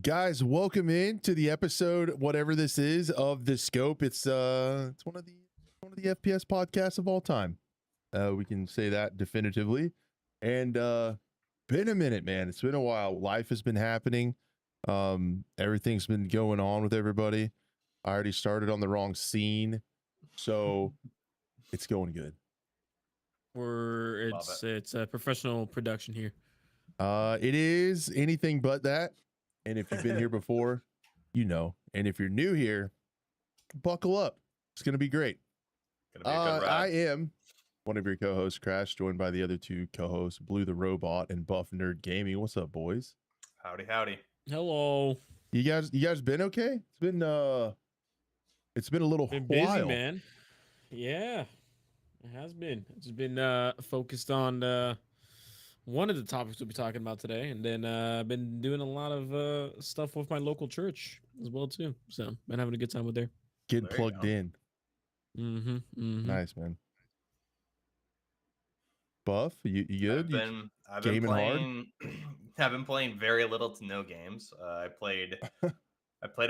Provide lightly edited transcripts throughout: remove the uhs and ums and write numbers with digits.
Guys, welcome in to the episode, whatever this is, of The Scope. It's one of the FPS podcasts of all time. We can say that definitively. And been a minute, man. It's been a while. Life has been happening. Everything's been going on with everybody. I already started on the wrong scene, so it's going good. It's a professional production here. It is anything but that. And if you've been here before, you know. And if you're new here, buckle up. It's going to be great. Gonna be a good ride. I am one of your co-hosts, Crash, joined by the other two co-hosts, Blue-the-Robot and Buffnerd Gaming. What's up, boys? Howdy, howdy. Hello. You guys been okay? It's been a little Been while. busy, man. Yeah, it has been. It's been focused on one of the topics we'll be talking about today, and then I've been doing a lot of stuff with my local church as well too. So been having a good time with there. Getting There you plugged go. in. Mm-hmm. Nice, man. Buff, you good? I've gaming been hard? playing. I've been playing very little to no games. I played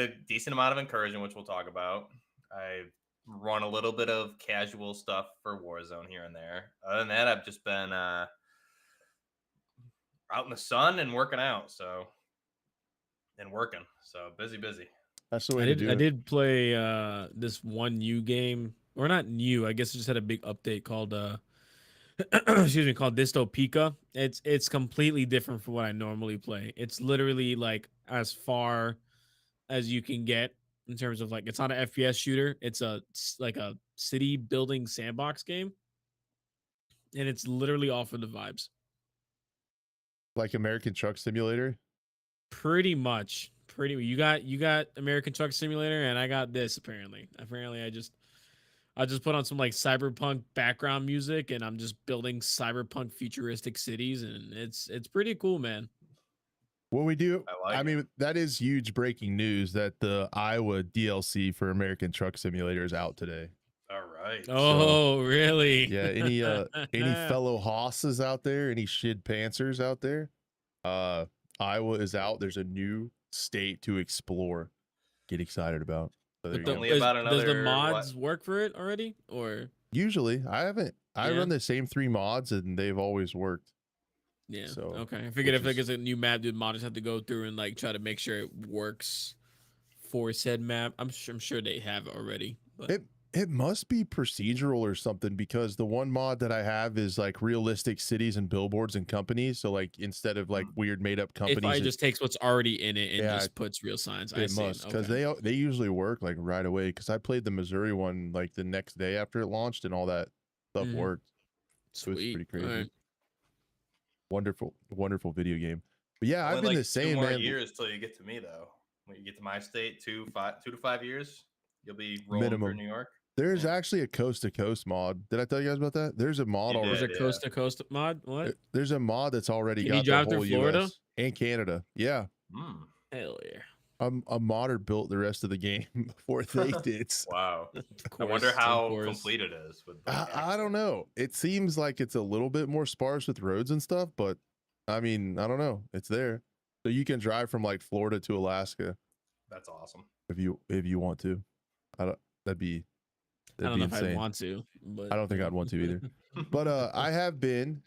a decent amount of Incursion, which we'll talk about. I've run a little bit of casual stuff for Warzone here and there. Other than that, I've just been out in the sun and working out. So busy. That's the way to do I it. did play this one new game, or not new. I guess it just had a big update called excuse me, called Dystopia. It's completely different from what I normally play. It's literally like as far as you can get in terms of like, it's not an FPS shooter. It's like a city building sandbox game, and it's literally off of the vibes. Like American Truck Simulator. Pretty much. You got American Truck Simulator, and I got this. Apparently, I just put on some like cyberpunk background music, and I'm just building cyberpunk futuristic cities, and it's pretty cool, man. What we do, I like it. mean, that is huge breaking news that the Iowa DLC for American Truck Simulator is out today. All right. Oh, really? Yeah, any fellow hosses out there, any shid pantsers out there, Iowa is out. There's a new state to explore. Get excited about. So there you go. Only about Does the another, mods work for it already, or Usually I Yeah. run the same 3 mods and they've always worked. yeah? So, Okay, I figured which if like is- it's a new map, dude, modders have to go through and like try to make sure it works for said map. I'm sure they have it already, but It must be procedural or something, because the one mod that I have is like realistic cities and billboards and companies. So like instead of like weird made up companies, if I just takes what's already in it and Yeah, just puts real signs. I it see. must, because Okay. they usually work like right away. Because I played the Missouri one like the next day after it launched, and all that stuff Mhm. worked. So it's Sweet. pretty crazy. Alright. Wonderful video game. But yeah, I've Only been like the same, 2 more man. years till you get to me, though. When you get to my state, 2 to 5 years, you'll be rolling for Minimum. New York. There's Yeah. actually a coast to coast mod. Did I tell you guys about that? There's a mod You already. There's a Yeah. coast to coast mod. What? There's a mod that's already Can you got the drive through whole Florida? US and Canada. Yeah. Mm. Hell yeah. A modder built the rest of the game before they did. Wow. Of I wonder course, of how course. complete it is. With I don't know. It seems like it's a little bit more sparse with roads and stuff, but I mean, I don't know. It's there. So you can drive from like Florida to Alaska That's awesome. if you want to. That'd be I don't know if insane. I'd want to, but I don't think I'd want to either. But I have been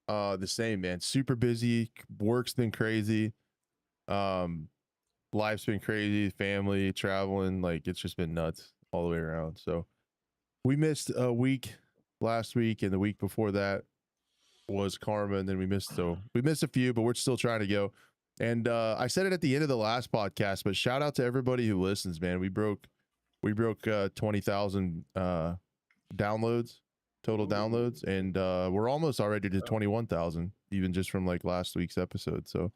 the same, man. Super busy. Work's been crazy. Life's been crazy. Family, traveling, like it's just been nuts all the way around. So we missed a week last week, and the week before that was Karma, and then we missed a few, but we're still trying to go. And I said it at the end of the last podcast, but shout out to everybody who listens, man. We broke 20,000 downloads, total downloads, and we're almost already to 21,000, even just from like last week's episode. So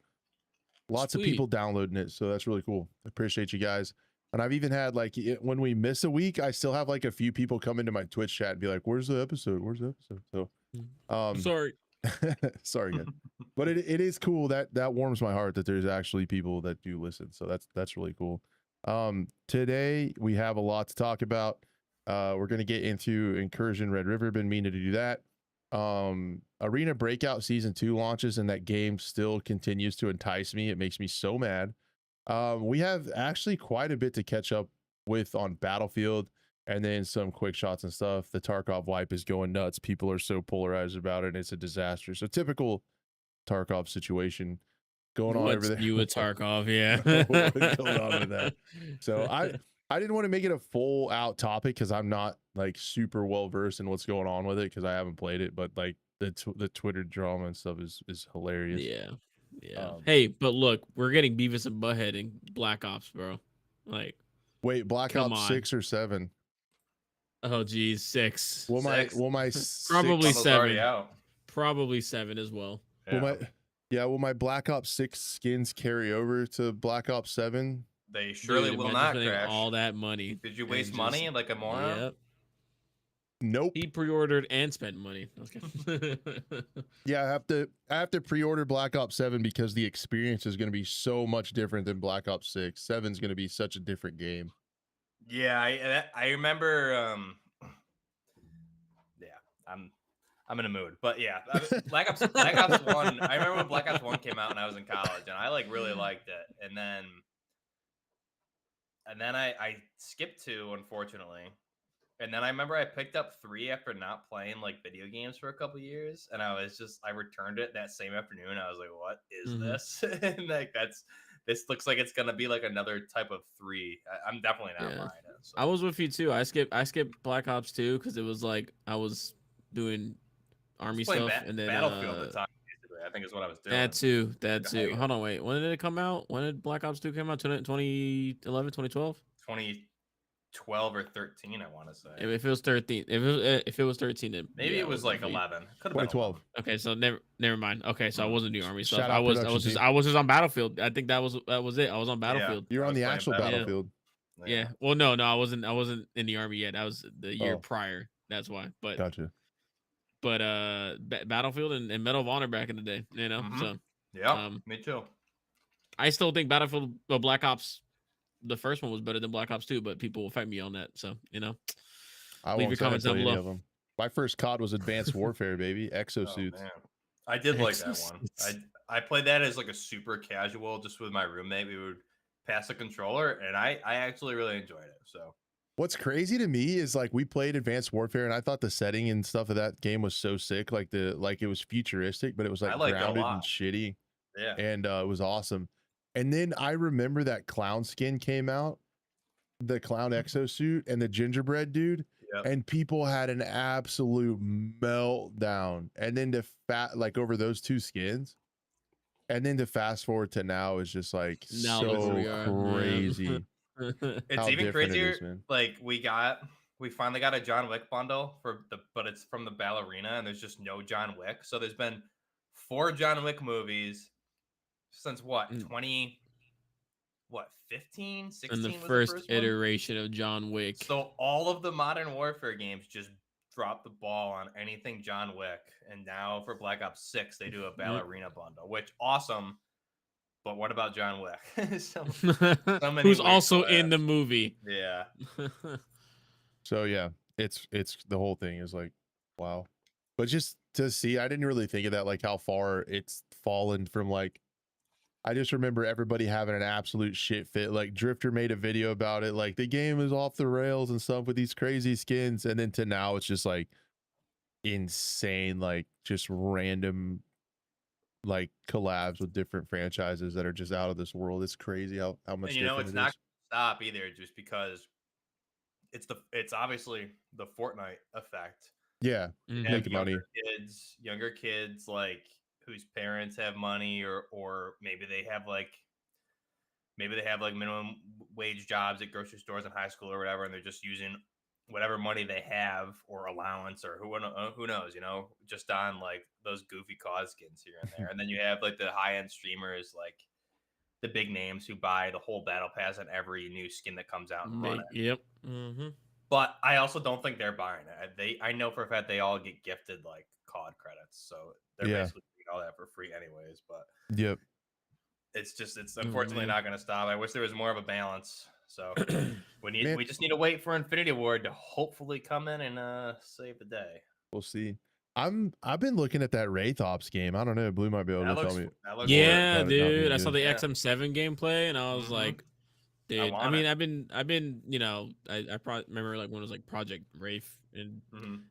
lots of Sweet. people downloading it, so that's really cool. I appreciate you guys. And I've even had like when we miss a week, I still have like a few people come into my Twitch chat and be like, "Where's the episode? Where's the episode?" So sorry. sorry again. But it is cool. That warms my heart that there's actually people that do listen. So that's really cool. Today we have a lot to talk about. We're gonna get into Incursion Red River. Been meaning to do that. Arena Breakout Season 2 launches, and that game still continues to entice me. It makes me so mad. We have actually quite a bit to catch up with on Battlefield, and then some quick shots and stuff. The Tarkov wipe is going nuts. People are so polarized about it. It's a disaster. So typical Tarkov situation going on over What's there. new with Tarkov? Yeah. What's going on with that? So I didn't want to make it a full out topic because I'm not like super well versed in what's going on with it because I haven't played it. But like the Twitter drama and stuff is hilarious. Yeah. Yeah. Hey, but look, we're getting Beavis and Butthead in Black Ops, bro. Like, Wait, Black come Ops on. 6 or 7? Oh geez, 6. Will my Six. Probably Bundle's 7. already out. Probably 7 as well. will my Black Ops 6 skins carry over to Black Ops 7? They surely Dude, will imagine not spending crash. all that money. Did you and waste money just- like a moron? Yep. Nope. He pre-ordered and spent money. Okay. Yeah, I have to pre-order Black Ops 7 because the experience is going to be so much different than Black Ops 6. 7 is going to be such a different game. Yeah, I remember. Yeah, I'm in a mood, but yeah, Black Ops 1. I remember when Black Ops 1 came out and I was in college, and I like really liked it, and then I skipped 2, unfortunately. And then I remember I picked up 3 after not playing like video games for a couple years, and I returned it that same afternoon. I was like, "What is this?" And like this looks like it's gonna be like another type of 3. I'm definitely not buying it. So. I was with you too. I skipped Black Ops 2 because it was like I was doing army stuff and then Battlefield at the time. Basically, I think is what I was doing. That too. Hold on, wait. When did it come out? When did Black Ops 2 come out? 2011, 2012? 2012 or 13, I want to say. If it was 13, if it was 13, then maybe yeah, it was like 11. Could have been 2012. Okay, so never mind. Okay, so I wasn't doing army stuff. Shout I out was production I was just on Battlefield. I think that was it. I was on Battlefield. You're on the playing actual Battlefield. Battlefield. Yeah. Well, no, I wasn't in the army yet. That was the year Oh. prior. That's why. But Gotcha. Battlefield and Medal of Honor back in the day, you know. So yeah, me too. I still think Battlefield Black Ops, the first one was better than Black Ops 2, but people will fight me on that. So you know, I leave won't your say I comments down played any below. of them. My first COD was Advanced Warfare, baby. Oh, Exosuits. man. I did like that one. Exosuits. I played that as like a super casual, just with my roommate. We would pass the controller, and I actually really enjoyed it. So What's crazy to me is like we played Advanced Warfare and I thought the setting and stuff of that game was so sick. Like it was futuristic, but it was like I liked it a grounded lot. and shitty. yeah, And it was awesome. And then I remember that clown skin came out, the clown exosuit and the gingerbread dude. Yep. And people had an absolute meltdown. And then like over those 2 skins. And then to fast forward to now is just like Now look where we so are. crazy. it's how even different it crazier. is, man. Like we finally got a John Wick bundle but it's from the Ballerina, and there's just no John Wick. So there's been 4 John Wick movies since what 15, 16 And the was first one? iteration of John Wick. So all of the Modern Warfare games just dropped the ball on anything John Wick, and now for Black Ops 6 they do a Ballerina bundle, which awesome. But what about John Wick? so many Who's ways also to in the laugh. movie. Yeah. So yeah, it's the whole thing is like, wow. But just to see, I didn't really think of that, like how far it's fallen from like, I just remember everybody having an absolute shit fit. Like Drifter made a video about it, like the game is off the rails and stuff with these crazy skins. And then to now it's just like insane, like just random like collabs with different franchises that are just out of this world. It's crazy how much And you know, different it's it not is. gonna stop either, just because it's obviously the Fortnite effect. Yeah, You Mhm. have making money. younger kids like whose parents have money, or maybe they have like minimum wage jobs at grocery stores in high school or whatever, and they're just using whatever money they have or allowance or who knows, you know, just on like those goofy cause skins here and there. And then you have like the high end streamers, like the big names who buy the whole battle pass on every new skin that comes out and run it. Yep. Mm-hmm. But I also don't think they're buying it. I know for a fact they all get gifted like COD credits, so they're Yeah. basically getting all that for free anyways. But Yep. it's unfortunately not going to stop. I wish there was more of a balance. So Man. we just need to wait for Infinity Ward to hopefully come in and save the day. We'll see. I've been looking at that Wraith Ops game. I don't know. Blue might be able That to looks tell me. that looks Yeah, about it not being dude. I saw good. the Yeah. XM7 gameplay, and I was Mhm. like, I dude. I want mean, it. I've been, I remember like when it was like Project Wraith, and Mhm.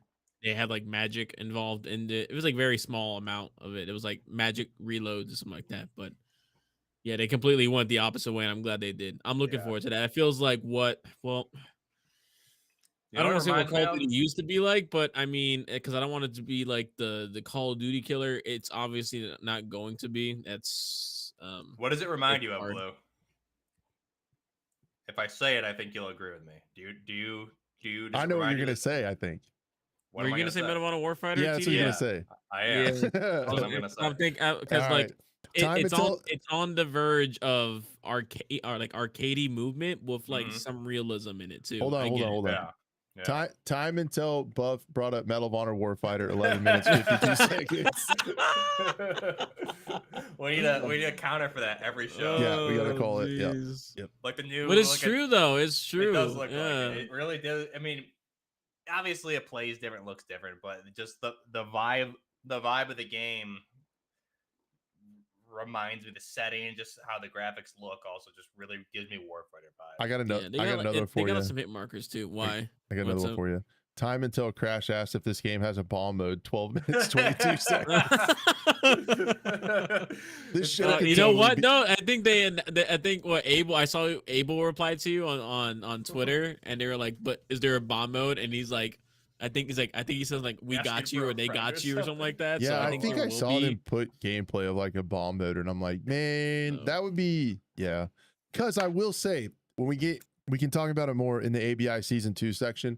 they had like magic involved in it. It was like very small amount of it. It was like magic reloads or something like that. But yeah, they completely went the opposite way, and I'm glad they did. I'm looking Yeah. forward to that. It feels like You I know don't what want it to say what reminds me Call of of? Duty used to be like, but I mean, because I don't want it to be like the Call of Duty killer. It's obviously not going to be. That's What does it remind it's you of, hard. Blue? If I say it, I think you'll agree with me. Does I it know what remind you're you? gonna say. I think. What Were am you I gonna gonna say say? Medal of Honor Warfighter, Yeah, that's what you're gonna Yeah, TDM? say. I Yeah, am. That's what I'm gonna say. I'm thinking All because like right. Time until it's on the verge of arcade or like arcadey movement with like Mhm. some realism in it too. hold on, I hold get on, it. hold on. Yeah. Yeah. Time until Buff brought up Medal of Honor Warfighter. 11 minutes 52 seconds. we need a counter for that every show. Yeah, we gotta Oh, call it. Yep. jeez. Yep. Like the new But it's like true though. It's it does true. look like Yeah. it. It really does. I mean, obviously it plays different, looks different, but just the vibe of the game reminds me, the setting, just how the graphics look also just really gives me Warfighter vibes. I got another. Yeah, they I got got like, another one they for got you. some hit markers too. Why? I got another What's one up? for you. Time until Crash asked if this game has a bomb mode. 12 minutes 22 seconds. This show can You know totally what? be- No, I think I think what Abel. I saw Abel replied to you on Twitter, and they were like, "But is there a bomb mode?" And he's like, I think he says like, "We Asking got you" for or a "They friend got or you" or something like that. So Yeah, I I think think there I will saw be. them put gameplay of like a bomb mode, and I'm like, man, Oh. that would be Because I will say, when we can talk about it more in the ABI season 2 section.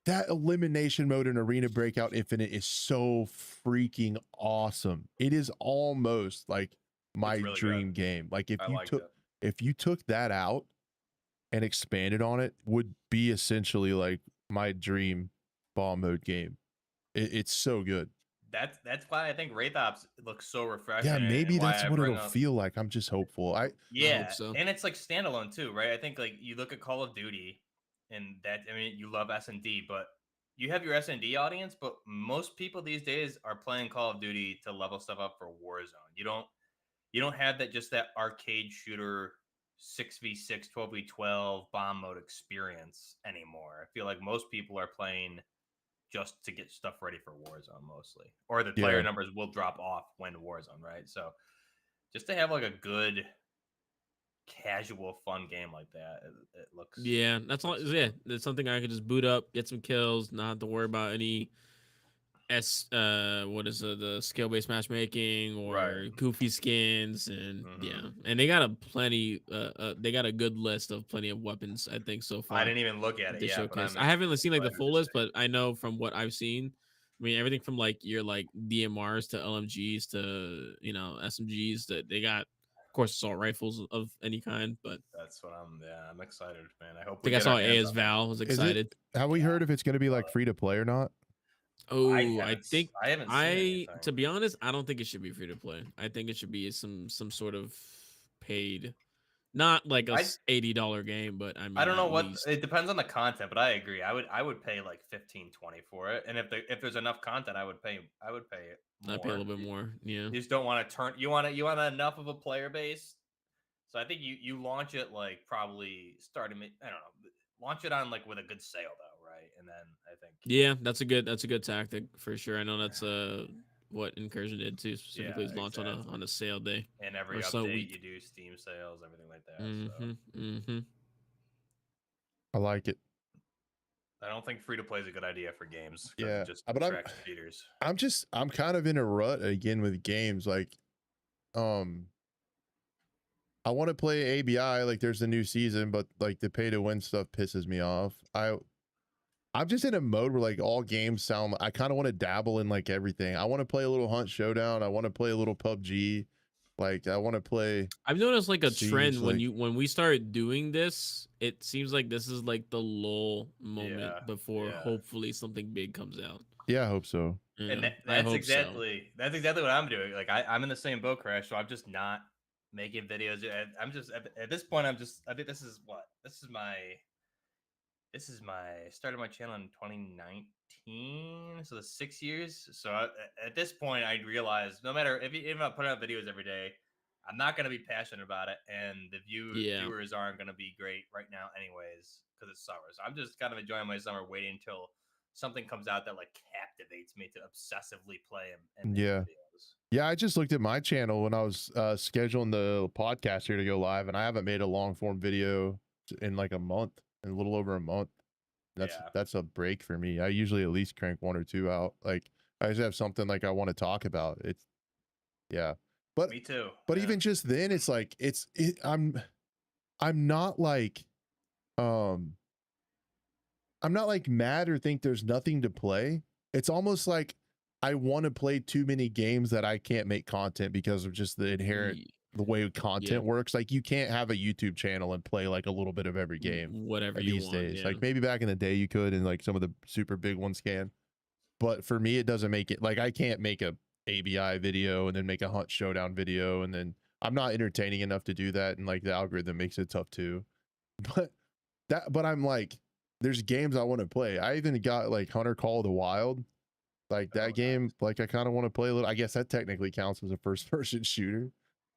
That elimination mode in Arena Breakout Infinite is so freaking awesome. It is almost like my really dream good. game. Like I liked it. if you took that out and expanded on it, would be essentially like my dream bomb mode game. It's so good. That's why I think Wraith Ops looks so refreshing. Yeah, maybe and why that's I what bring it'll up, feel like. I'm just hopeful. yeah, so. and it's like standalone too, right? I think like you look at Call of Duty, and that, I mean, you love S&D, but you have your S&D audience, but most people these days are playing Call of Duty to level stuff up for Warzone. You don't have that arcade shooter 6v6, 12v12 bomb mode experience anymore. I feel like most people are playing just to get stuff ready for Warzone mostly, or the player Yeah. numbers will drop off when Warzone, right? So just to have like a good casual fun game like that, it looks, Yeah, that's all. looks Yeah, fun. it's something I could just boot up, get some kills, not have to worry about any what is the skill based matchmaking or Right. goofy skins, and Mhm. yeah, and they got they got a good list of plenty of weapons, I think, so far. I didn't even look at it They yet, but showcased. I haven't seen like the I'm full list, interested. but I know from what I've seen. I mean, everything from like your like DMRs to LMGs to SMGs, that they got, of course, assault rifles of any kind, but That's what I'm excited, man. I hope I we think I get our saw hands AS on Val was Is it? excited. Have we Yeah, heard if it's going to be love like it. free to play or not? Oh, I think I haven't seen anything. to be honest, I don't think it should be free to play. I think it should be some sort of paid, not like a I $80 game, but I mean I don't know at what, least it depends on the content, but I agree. I would pay like 15, 20 for it. And if there's enough content, I would pay it I'd pay a more. little bit more. Yeah, You just don't want to turn, you want enough of a player base. So I think you launch it like probably starting, I don't know, launch it on like with a good sale though, right? And then I think yeah, that's a good tactic for sure. I know that's what Incursion did too. Specifically, yeah, is launch exactly. on a sale day And every or so update you week. do Steam sales, everything like that. So Mm-hmm. I like it. I don't think free to play is a good idea for games because Yeah, it just but attracts cheaters. I'm kind of in a rut again with games. Like, I want to play ABI. Like, there's a new season, but like the pay to win stuff pisses me off. I'm just in a mode where like all games sound. I kind of want to dabble in like everything. I want to play a little Hunt Showdown. I want to play a little PUBG. Like, I want to play. I've noticed like a Siege, trend like- when we start doing this. It seems like this is like the lull moment before hopefully something big comes out. Yeah, I hope so. You And know, I that's hope exactly what I'm doing. Like I'm in the same boat, Crash. So I'm just not making videos. I'm just at this point. I think this is my. this is started my channel in 2019, so the 6 years. So at this point, I realized no matter if I put out videos every day, I'm not going to be passionate about it, and the Yeah. viewers aren't going to be great right now, anyways, because it's summer. So I'm just kind of enjoying my summer, waiting until something comes out that like captivates me to obsessively play and make Yeah. videos. Yeah, I just looked at my channel when I was scheduling the podcast here to go live, and I haven't made a long form video in like a month, in a little over a month. Yeah. That's a break for me. I usually at least crank 1 or 2 out. Like I just have something like I want to talk about. It's yeah. But Me too. but Yeah. even just then, it's like I'm not like um I'm not like mad or think there's nothing to play. It's almost like I want to play too many games that I can't make content because of just the inherent the way content works. Like you can't have a YouTube channel and play like a little bit of every game Whatever you these want. days. Yeah. Like maybe back in the day you could, and like some of the super big ones can. But for me, it doesn't make it like I can't make a ABI video and then make a hunt showdown video, and then I'm not entertaining enough to do that, and like the algorithm makes it tough too. But I'm like, there's games I want to play. I even got like Hunter Call of the Wild, like that game. Nice. Like I kind of want to play a little. I guess that technically counts as a first person shooter.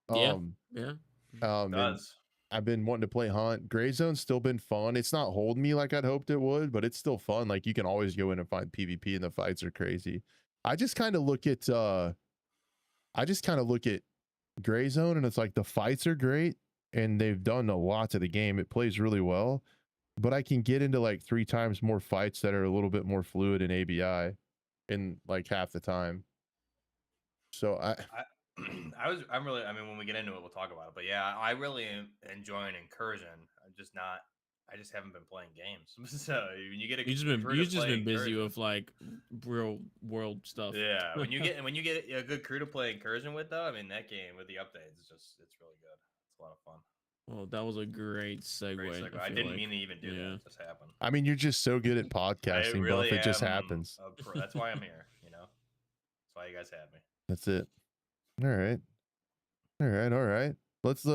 Yeah. It And does. I've been wanting to play Hunt. Gray Zone's still been fun. It's not holding me like I'd hoped it would, but it's still fun. Like you can always go in and find PvP, and the fights are crazy. I just kind of look at Gray Zone, and it's like the fights are great and they've done a lot to the game. It plays really well, but I can get into like 3 times more fights that are a little bit more fluid in ABI in like half the time. So I'm really, I mean, when we get into it, we'll talk about it. But yeah, I really am enjoying Incursion. I just haven't been playing games. So when you get a You've just been busy with like real world stuff. Yeah, when you get a good crew to play Incursion with, though, I mean that game with the updates is it's really good. It's a lot of fun. Well, that was a great segue. I didn't mean to even do that. It just happened. I mean, you're just so good at podcasting, really Buff. It just happens. That's why I'm here. You know, that's why you guys have me. That's it. All right. Let's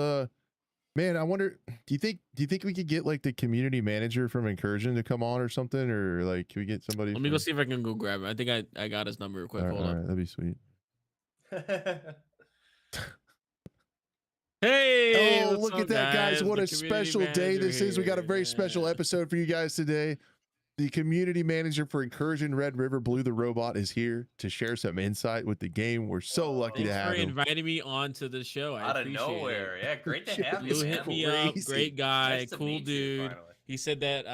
man, I wonder, do you think we could get like the community manager from Incursion to come on or something, or like can we get somebody? Let me go see if I can go grab it. I think I got his number real quick. Hold on. That'd be sweet. Hey, oh, look at that, guys. What a special day this is. We got a very special episode for you guys today. The community manager for Incursion Red River, BlueTheRobot, is here to share some insight with the game. We're so lucky to have him. Thanks for inviting me onto the show. Out of nowhere. Yeah, great to have you. Blue hit me up. Great guy. Nice cool dude. He said that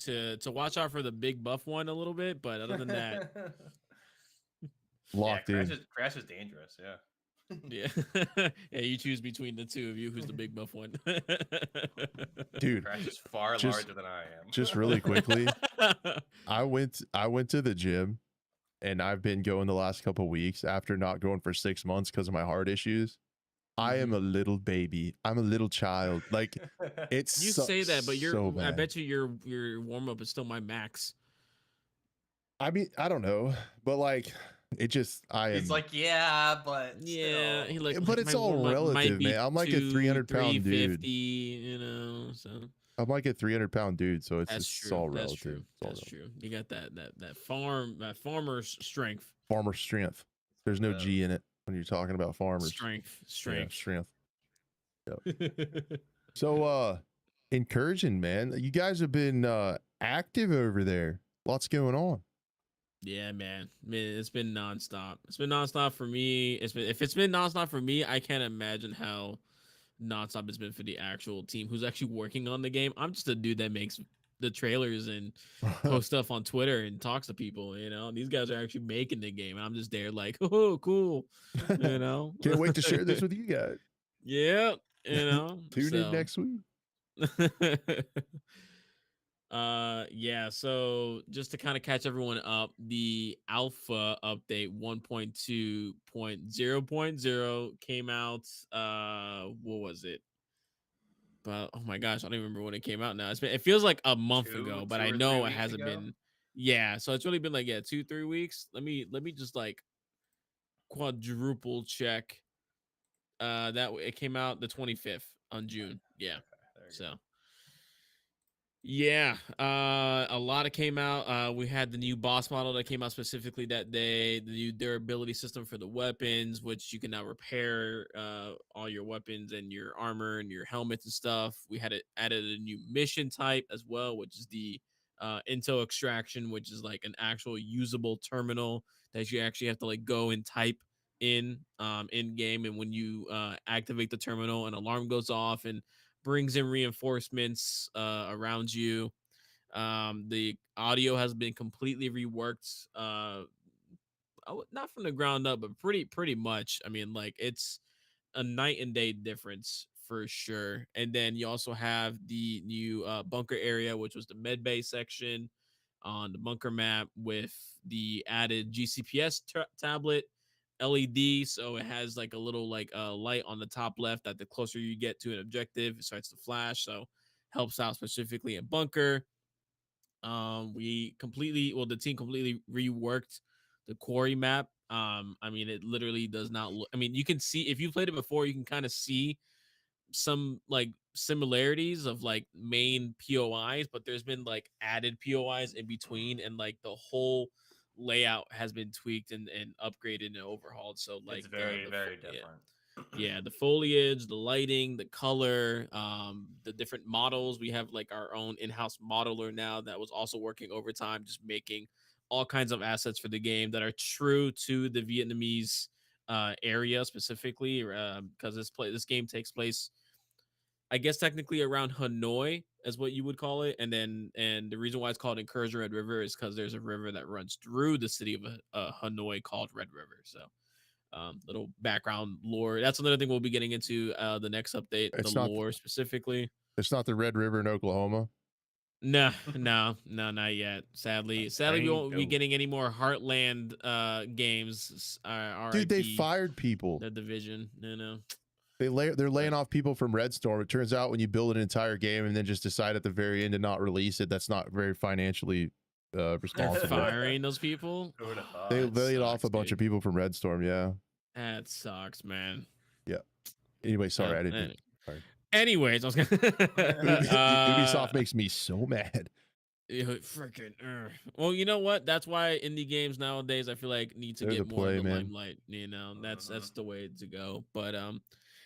to watch out for the big buff one a little bit, but other than that, locked in. Crash is dangerous. Yeah. Yeah. Yeah, you choose between the two of you who's the big buff one. Dude, Crash is far larger than I am. Just really quickly, I went to the gym, and I've been going the last couple of weeks after not going for 6 months because of my heart issues. I am a little baby. I'm a little child. Like it's you say that, but so I bet you your warm up is still my max. I mean, I don't know, but like it just He's like, yeah, but yeah, still. But it's all relative, man. I'm like a 300-pound dude. You know, so I'm like a 300-pound dude, so it's that's just true. all That's relative. true. That's true. You got that farmer's strength. Farmer strength. There's no G in it when you're talking about farmers. Strength. Yeah, strength. Yep. So Incursion, man. You guys have been active over there. Lots going on. Yeah, man. It's been nonstop. It's been nonstop for me. If it's been nonstop for me, I can't imagine how nonstop it's been for the actual team who's actually working on the game. I'm just a dude that makes the trailers and post stuff on Twitter and talks to people. You know, these guys are actually making the game, and I'm just there like, oh, cool. You know, can't wait to share this with you guys. Yeah, you know, tune in next week. Yeah, so just to kind of catch everyone up, the alpha update 1.2.0.0 came out what was it? But oh my gosh, I don't even remember when it came out now. It feels like a month ago, but I know it hasn't been. Yeah, so it's really been like 2-3 weeks. Let me just like quadruple check. That it came out the 25th on June. Yeah. So Yeah, a lot of came out. We had the new boss model that came out specifically that day. The new durability system for the weapons, which you can now repair all your weapons and your armor and your helmets and stuff. We had it added a new mission type as well, which is the intel extraction, which is like an actual usable terminal that you actually have to like go and type in game. And when you activate the terminal, an alarm goes off and brings in reinforcements around you. The audio has been completely reworked, not from the ground up, but pretty much. I mean, like it's a night and day difference for sure. And then you also have the new bunker area, which was the med bay section on the bunker map with the added GCPS tablet LED. So it has like a little like light on the top left that the closer you get to an objective, it starts to flash. So helps out specifically in bunker. The team completely reworked the quarry map. I mean, it literally does not look. I mean, you can see if you played it before, you can kind of see some like similarities of like main POIs, but there's been like added POIs in between, and like the whole layout has been tweaked and upgraded and overhauled. So like It's very, very yeah, different. yeah, the foliage, the lighting, the color, the different models. We have like our own in-house modeler now that was also working overtime, just making all kinds of assets for the game that are true to the Vietnamese area specifically, because this game takes place, I guess, technically around Hanoi is what you would call it. And the reason why it's called Incursion Red River is because there's a river that runs through the city of Hanoi called Red River. So little background lore. That's another thing we'll be getting into the next update, It's the not lore specifically. it's not the Red River in Oklahoma. No, not yet. Sadly, we won't be getting any more Heartland games. Dude, they RIP fired people. the division. No. They're laying off people from Red Storm. It turns out when you build an entire game and then just decide at the very end to not release it, that's not very financially responsible. Firing those people. Who would have thought? They laid off a bunch of people from Red Storm. Yeah. That sucks, man. Yeah. Anyway, sorry, I didn't. Sorry. Anyways, I was gonna. Ubisoft makes me so mad. Freaking. Well, you know what? That's why indie games nowadays I feel like need to get more in the limelight. You know, that's the way to go. But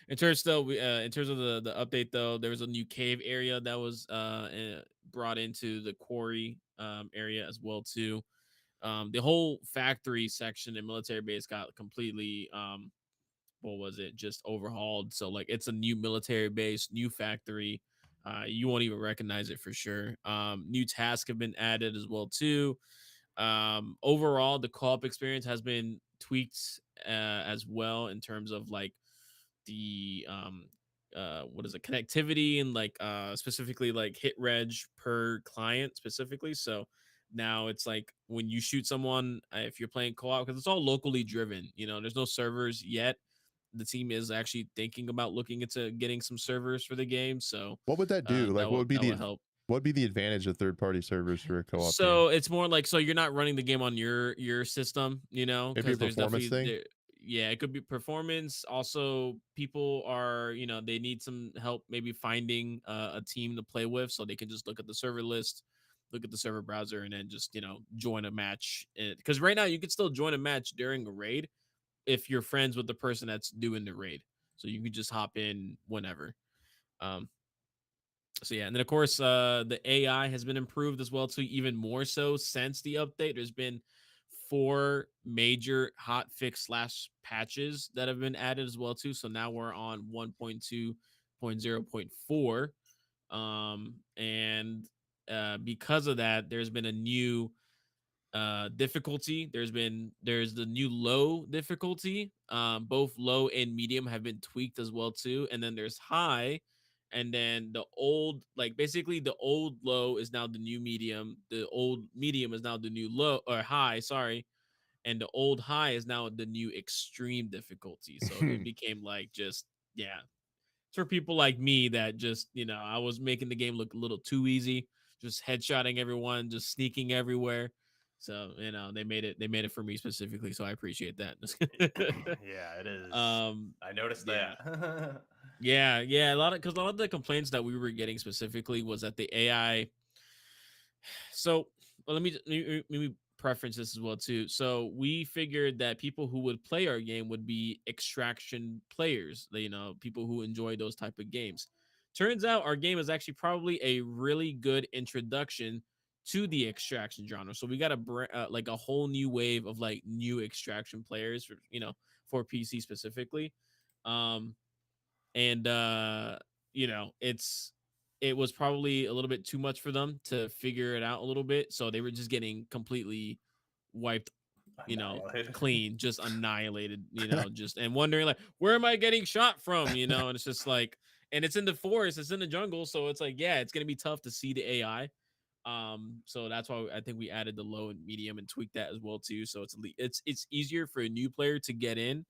in terms of the update though, there was a new cave area that was brought into the quarry area as well too. The whole factory section and military base got completely just overhauled. So like it's a new military base, new factory. You won't even recognize it for sure. New tasks have been added as well too. Overall, the co-op experience has been tweaked as well in terms of like the connectivity and like specifically like hit reg per client specifically. So now it's like when you shoot someone, if you're playing co-op, because it's all locally driven, you know, there's no servers yet. The team is actually thinking about looking into getting some servers for the game. So what would that do? Like, what would be help? What would be the advantage of third-party servers for a co-op? So it's more like, so you're not running the game on your system, you know, because there's performance thing. Yeah, it could be performance. Also, people are, you know, they need some help maybe finding a team to play with, so they can just look at the server list, look at the server browser, and then just, you know, join a match. Because right now you can still join a match during a raid if you're friends with the person that's doing the raid, so you can just hop in whenever. So yeah, and then of course the AI has been improved as well too, even more so since the update. There's been 4 major hot fix / patches that have been added as well too. So now we're on 1.2.0.4, and because of that, there's been a new difficulty. There's the new low difficulty. Both low and medium have been tweaked as well too, and then there's high. And then the old, like basically the old low is now the new medium. The old medium is now the new low or high, sorry. And the old high is now the new extreme difficulty. So it became like just, yeah. It's for people like me that just, you know, I was making the game look a little too easy, just headshotting everyone, just sneaking everywhere. So, you know, they made it for me specifically. So I appreciate that. Yeah, it is. I noticed that. Yeah, a lot of the complaints that we were getting specifically was that the AI So well, let me preference this as well too. So we figured that people who would play our game would be extraction players, people who enjoy those type of games. Turns out our game is actually probably a really good introduction to the extraction genre. So we got like a whole new wave of like new extraction players for PC specifically. Um and it was probably a little bit too much for them to figure it out a little bit, so they were just getting completely wiped, Annihilated. clean, just annihilated, just and wondering like, where am I getting shot from, and it's just like, and it's in the forest, it's in the jungle, so it's like, yeah, it's gonna be tough to see the AI. So that's why I think we added the low and medium and tweaked that as well too. So it's easier for a new player to get in,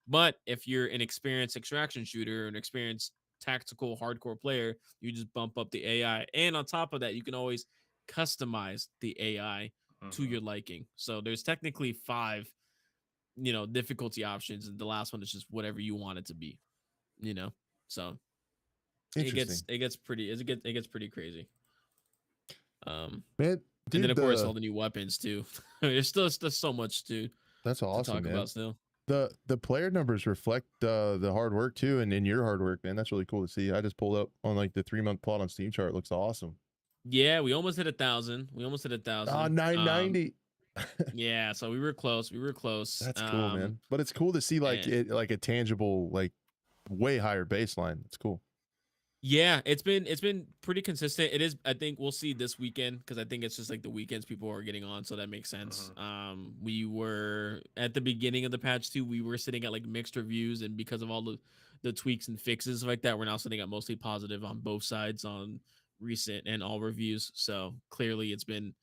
but if you're an experienced extraction shooter, an experienced tactical hardcore player, you just bump up the AI. And on top of that, you can always customize the AI to Mhm. your liking. So there's technically five, difficulty options, and the last one is just whatever you want it to be, you know. So it gets Interesting, it gets pretty it gets pretty crazy. Um man. And then Dude, of course all the new weapons too. There's still so much that's to awesome, talk man. about still. The player numbers reflect the hard work too, and your hard work, man. That's really cool to see. I just pulled up on like the 3 month plot on Steam chart. It looks awesome. Yeah, we almost hit 1,000. We almost hit a Ah, thousand. 990. Yeah, so we were close. We were close. That's cool, man. But it's cool to see like And it like a tangible, like way higher baseline. It's cool. yeah, it's been pretty consistent. It is. I think we'll see this weekend because I think it's just like the weekends people are getting on, so that makes sense. Mhm. We were at the beginning of the patch too. We were sitting at like mixed reviews, and because of all the tweaks and fixes like that, we're now sitting at mostly positive on both sides on recent and all reviews. So clearly, it's been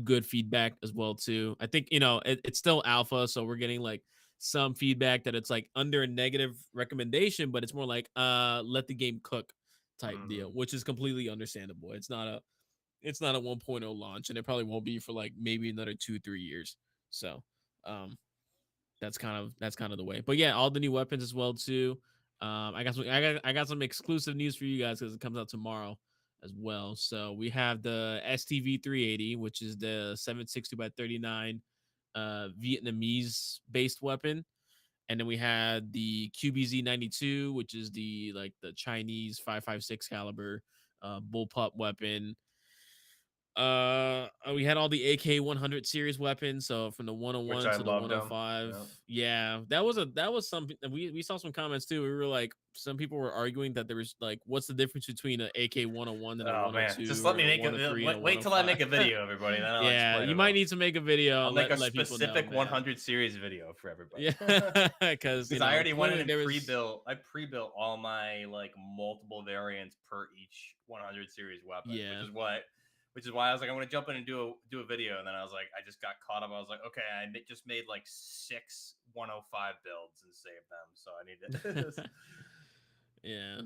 good feedback as well too. I think it's still alpha, so we're getting like some feedback that it's like under a negative recommendation, but it's more like let the game cook type deal, Mhm. which is completely understandable. It's not a 1.0 launch, and it probably won't be for like maybe another 2-3 years. So um that's kind of the way. But yeah, all the new weapons as well too. I got some exclusive news for you guys because it comes out tomorrow as well. So we have the STV 380, which is the 760 by 39 Vietnamese based weapon. And then we had the QBZ 92, which is the Chinese 5.56 caliber bullpup weapon. We had all the AK 100 series weapons, so from the Which 101 I to the loved them. 105. Yep. Yeah, that was something we saw some comments too. We were like, some people were arguing that there was like, what's the difference between an AK 101 and a Oh man, just 102 let or me a make a 103 and a wait till I make a 105? video, everybody. Then I'll Yeah, explain you it might all. need to make a video I'll and make a let people know, specific man. 100 series video for everybody. Yeah, because Because I already went in clearly and there was. pre-built. I pre-built all my like multiple variants per each 100 series weapon, Yeah. which is why I was like, I'm gonna jump in and do a video. And then I was like, I just got caught up. I was like, okay, just made like 6 105 builds and saved them, so I need to. Yeah.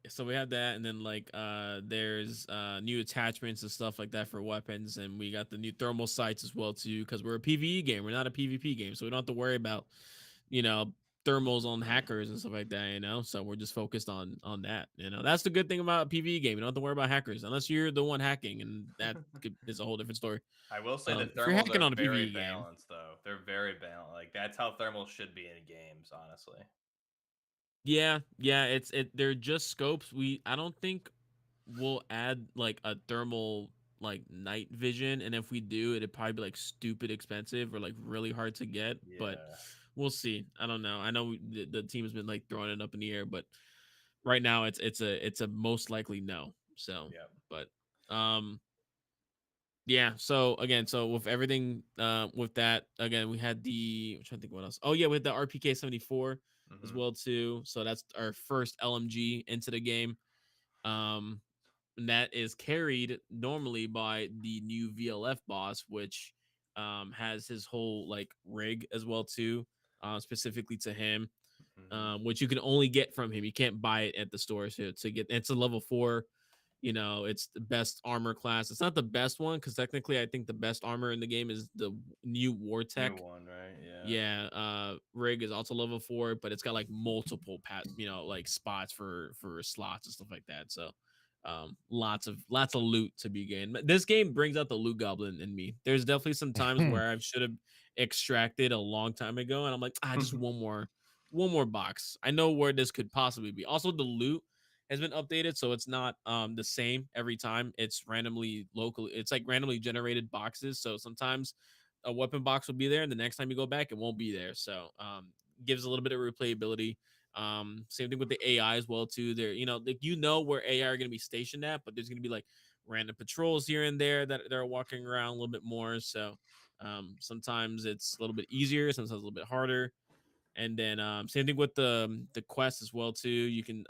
So we have that, and then like there's new attachments and stuff like that for weapons, and we got the new thermal sights as well too, because we're a PvE game, we're not a PvP game, so we don't have to worry about you know thermals on hackers and stuff like that. So we're just focused on that. That's the good thing about a PvE game. You don't have to worry about hackers unless you're the one hacking, and that is a whole different story. I will say the If you're thermals hacking are on a very PvE game, balanced, though. They're very balanced. Like that's how thermals should be in games, honestly. yeah, they're just scopes. I don't think we'll add like a thermal like night vision, and if we do, it'd probably be like stupid expensive or like really hard to get, but Yeah. we'll see. I don't know. I know the team has been like throwing it up in the air, but right now it's a most likely no. So Yep. but um yeah, so again, so with everything with that, again, we had I'm trying to think what else. Oh yeah, we had the RPK 74 as Hmm. well too, so that's our first LMG into the game. um and that is carried normally by the new VLF boss, which has his whole like rig as well too, specifically to him, Hmm. which you can only get from him. You can't buy it at the store. So to get, it's a level 4. It's the best armor class. It's not the best one because technically, I think the best armor in the game is the new New Wartech. one, right? Yeah. Yeah, rig is also level 4, but it's got like multiple like spots for slots and stuff like that. So Lots of loot to be gained. This game brings out the loot goblin in me. There's definitely some times where I should have extracted a long time ago, and I'm like, just one more box. I know where this could possibly be. Also, the loot has been updated, so it's not the same every time. It's randomly local. It's like randomly generated boxes. So sometimes a weapon box will be there, and the next time you go back, it won't be there. So gives a little bit of replayability. Same thing with the AI as well too. There, where AI are going to be stationed at, but there's going to be like random patrols here and there that they're walking around a little bit more. So sometimes it's a little bit easier, sometimes a little bit harder. And then same thing with the quest as well too. You can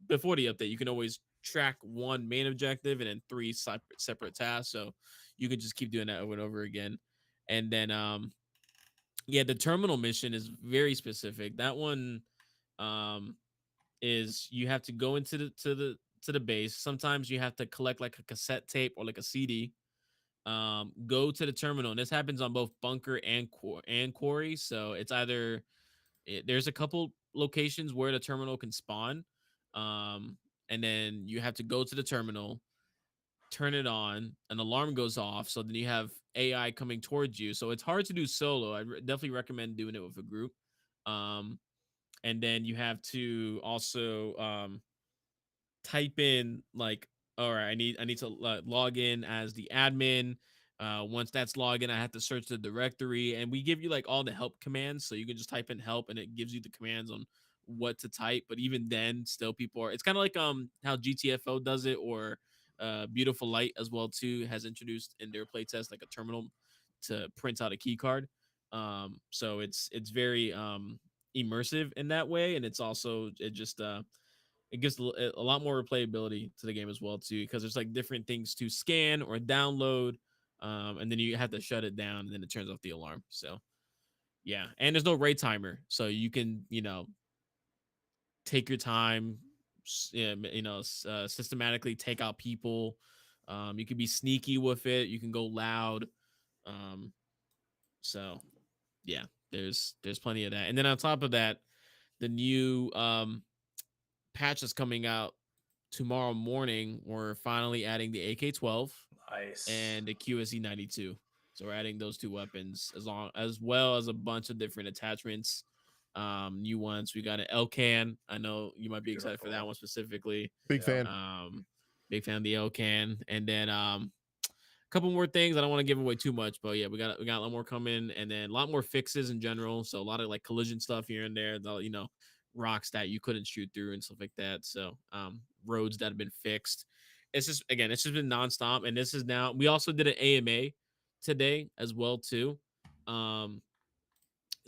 before the update, you can always track one main objective and then 3 separate tasks. So you can just keep doing that over and over again. And then the terminal mission is very specific. That one is you have to go into the base. Sometimes you have to collect like a cassette tape or like a CD. Go to the terminal, and this happens on both bunker and quarry. So it's either there's a couple locations where the terminal can spawn, and then you have to go to the terminal, turn it on, an alarm goes off. So then you have AI coming towards you. So it's hard to do solo. I definitely recommend doing it with a group. And then you have to also type in like, all right, I need to log in as the admin. Once that's logged in, I have to search the directory, and we give you like all the help commands, so you can just type in help, and it gives you the commands on what to type. But even then, still people are. It's kind of like how GTFO does it, or Beautiful Light as well too has introduced in their playtest like a terminal to print out a key card. So it's very immersive in that way, and it's also it gives a lot more replayability to the game as well too, because there's like different things to scan or download, and then you have to shut it down, and then it turns off the alarm. So yeah, and there's no raid timer, so you can take your time, systematically take out people. You can be sneaky with it. You can go loud. So yeah, there's plenty of that, and then on top of that, the new patch is coming out tomorrow morning. We're finally adding the AK-12 Nice. and the QSE-92. So we're adding those 2 weapons as well as a bunch of different attachments. New ones. We got an L-can. I know you might be excited for that one specifically. Big fan. Big fan of the L-can. And then a couple more things. I don't want to give away too much, but yeah, we got a lot more coming, and then a lot more fixes in general. So a lot of like collision stuff here and there. Rocks that you couldn't shoot through and stuff like that. So roads that have been fixed. It's just been nonstop. And this is now, we also did an AMA today as well too.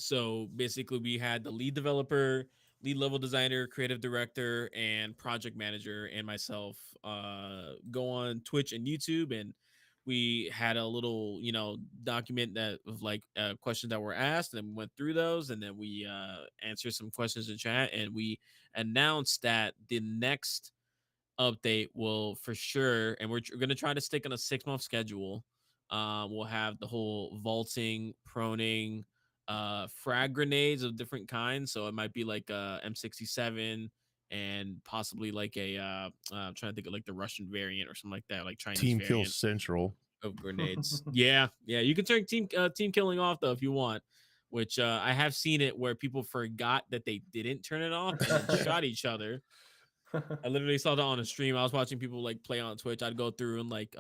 So basically we had the lead developer, lead level designer, creative director, and project manager, and myself go on Twitch and YouTube, and we had a little document that of like questions that were asked, and then we went through those, and then we answered some questions in chat, and we announced that the next update will for sure, and we're going to try to stick on a 6-month schedule. We'll have the whole vaulting, proning, frag grenades of different kinds. So it might be like a M67 and possibly like a I'm trying to think of like the Russian variant or something like that, like Chinese Team variant Kill Central of grenades. yeah, you can turn team killing off though if you want, which I have seen it where people forgot that they didn't turn it off and then shot each other. I literally saw that on a stream. I was watching people like play on Twitch. I'd go through and like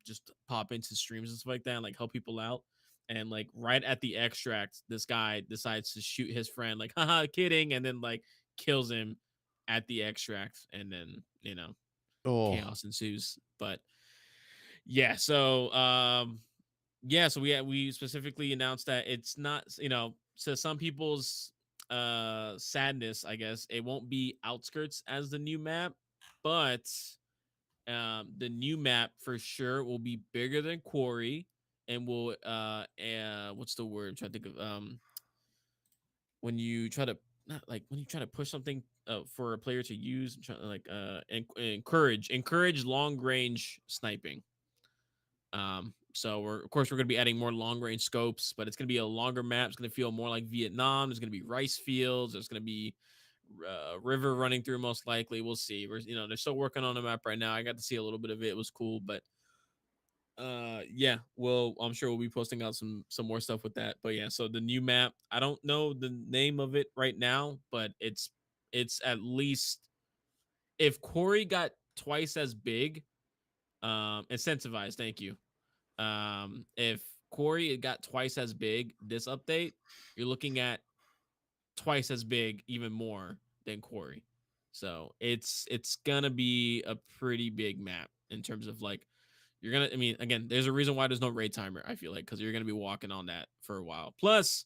just pop into streams and stuff like that and like help people out. And like right at the extract, this guy decides to shoot his friend, like, haha, kidding, and then like kills him at the extract, and then chaos ensues. But yeah, so so we specifically announced that it's not, to some people's sadness, I guess, it won't be outskirts as the new map, but the new map for sure will be bigger than quarry, and will what's the word I'm trying to think of, when you try to push something for a player to use, like encourage long range sniping. So we're going to be adding more long range scopes, but it's going to be a longer map. It's going to feel more like Vietnam. There's going to be rice fields. There's going to be river running through most likely. We'll see. They're still working on the map right now. I got to see a little bit of it. It was cool, but yeah, well, I'm sure we'll be posting out some more stuff with that. But yeah, so the new map, I don't know the name of it right now, but it's at least, if Corey got twice as big, incentivized, thank you. If Corey got twice as big this update, you're looking at twice as big, even more than Corey. So it's gonna be a pretty big map in terms of like, I mean, again, there's a reason why there's no raid timer, I feel like, because you're gonna be walking on that for a while. Plus,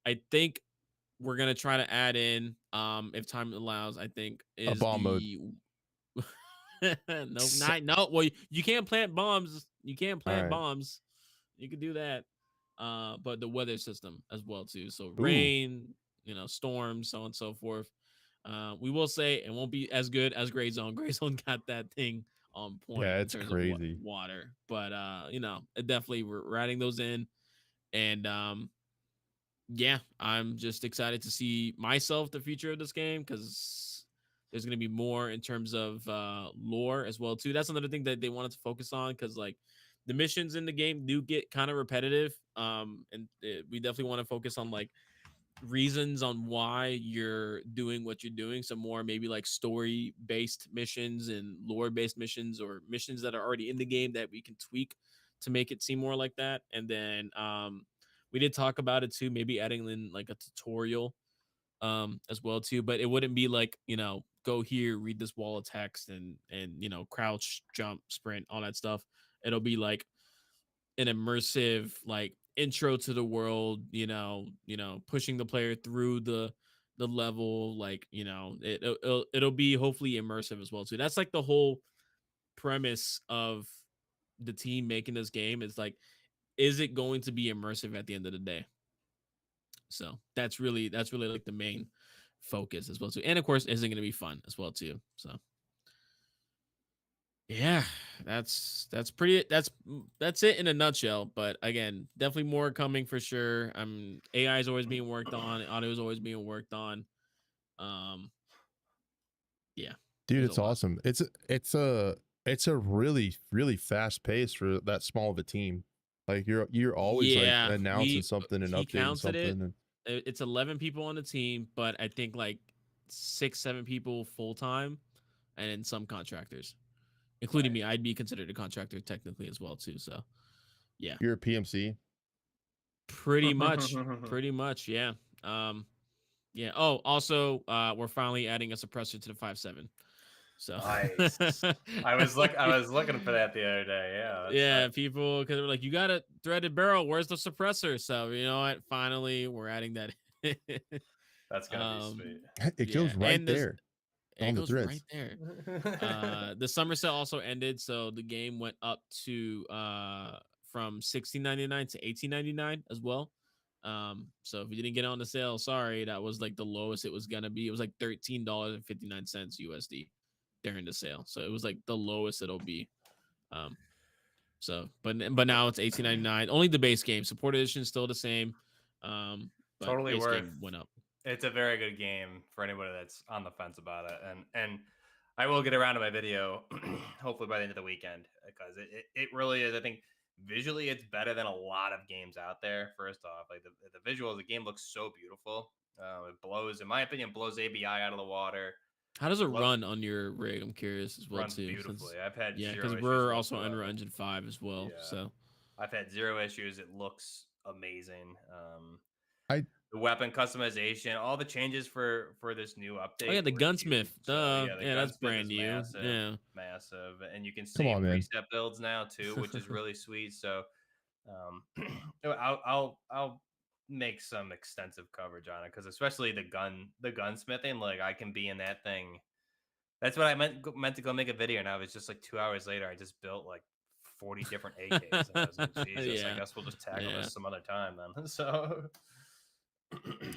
I think we're gonna try to add in, if time allows, I think, A is bomb mode. no. Well, you can't plant bombs. You can't plant right. bombs. You can do that. But the weather system as well too. So Ooh. rain, storms, so on and so forth. We will say it won't be as good as Gray Zone. Gray Zone got that thing on point Yeah, in it's terms crazy. of water. But it definitely, we're adding those in. And yeah, I'm just excited to see myself the future of this game, because there's going to be more in terms of lore as well too. That's another thing that they wanted to focus on, because like the missions in the game do get kind of repetitive, and we definitely want to focus on like reasons on why you're doing what you're doing. Some more maybe like story based missions and lore based missions, or missions that are already in the game that we can tweak to make it seem more like that. And then we did talk about it too, maybe adding in like a tutorial as well too, but it wouldn't be like, go here, read this wall of text, and crouch, jump, sprint, all that stuff. It'll be like an immersive like intro to the world, pushing the player through the level, like, it'll be hopefully immersive as well too. That's like the whole premise of the team making this game, is like, is it going to be immersive at the end of the day? So that's really like the main focus as well too. And of course, is it going to be fun as well too? So yeah, that's it in a nutshell. But again, definitely more coming for sure. AI is always being worked on, audio is always being worked on. Yeah, Dude, there's it's a lot. awesome. It's a really, really fast pace for that small of a team. Like you're always like announcing something and he updating counted it. something. And It's 11 people on the team, but I think like 6-7 people full time, and then some contractors, including me. I'd be considered a contractor technically as well too. So yeah, you're a PMC. Pretty much, yeah. Yeah. Oh, also, we're finally adding a suppressor to the 5.7. So nice. I was looking for that the other day. Yeah. Yeah, people, because they were like, you got a threaded barrel. Where's the suppressor? So you know what? Finally, we're adding that. That's gonna be sweet. It goes right there. It goes right there. The summer sale also ended, so the game went up to from $16.99 to $18.99 as well. So if you didn't get on the sale, sorry, that was like the lowest it was gonna be. It was like $13.59 USD during the sale, so it was like the lowest it'll be. So but now it's $18.99. Only the base game. Support edition is still the same. But Totally base worth. game went up. It's a very good game for anybody that's on the fence about it, and I will get around to my video hopefully by the end of the weekend, because it really is. I think visually it's better than a lot of games out there. First off, like the visual of the game looks so beautiful. It blows, in my opinion, blows ABI out of the water. How does it run on your rig? I'm curious as well runs too. Beautifully. I've had because we're also Unreal Engine 5 as well. Yeah. So I've had zero issues. It looks amazing. The weapon customization, all the changes for this new update. Oh yeah, the gunsmith. So, yeah, that's brand new. Massive, and you can see preset builds now too, which is really sweet. So, I'll make some extensive coverage on it, because especially the gunsmithing, like I can be in that thing. That's what I meant to go make a video, and I was just like 2 hours later, I just built like 40 different AKs. And I was like, Jesus, I guess we'll just tackle this some other time then. So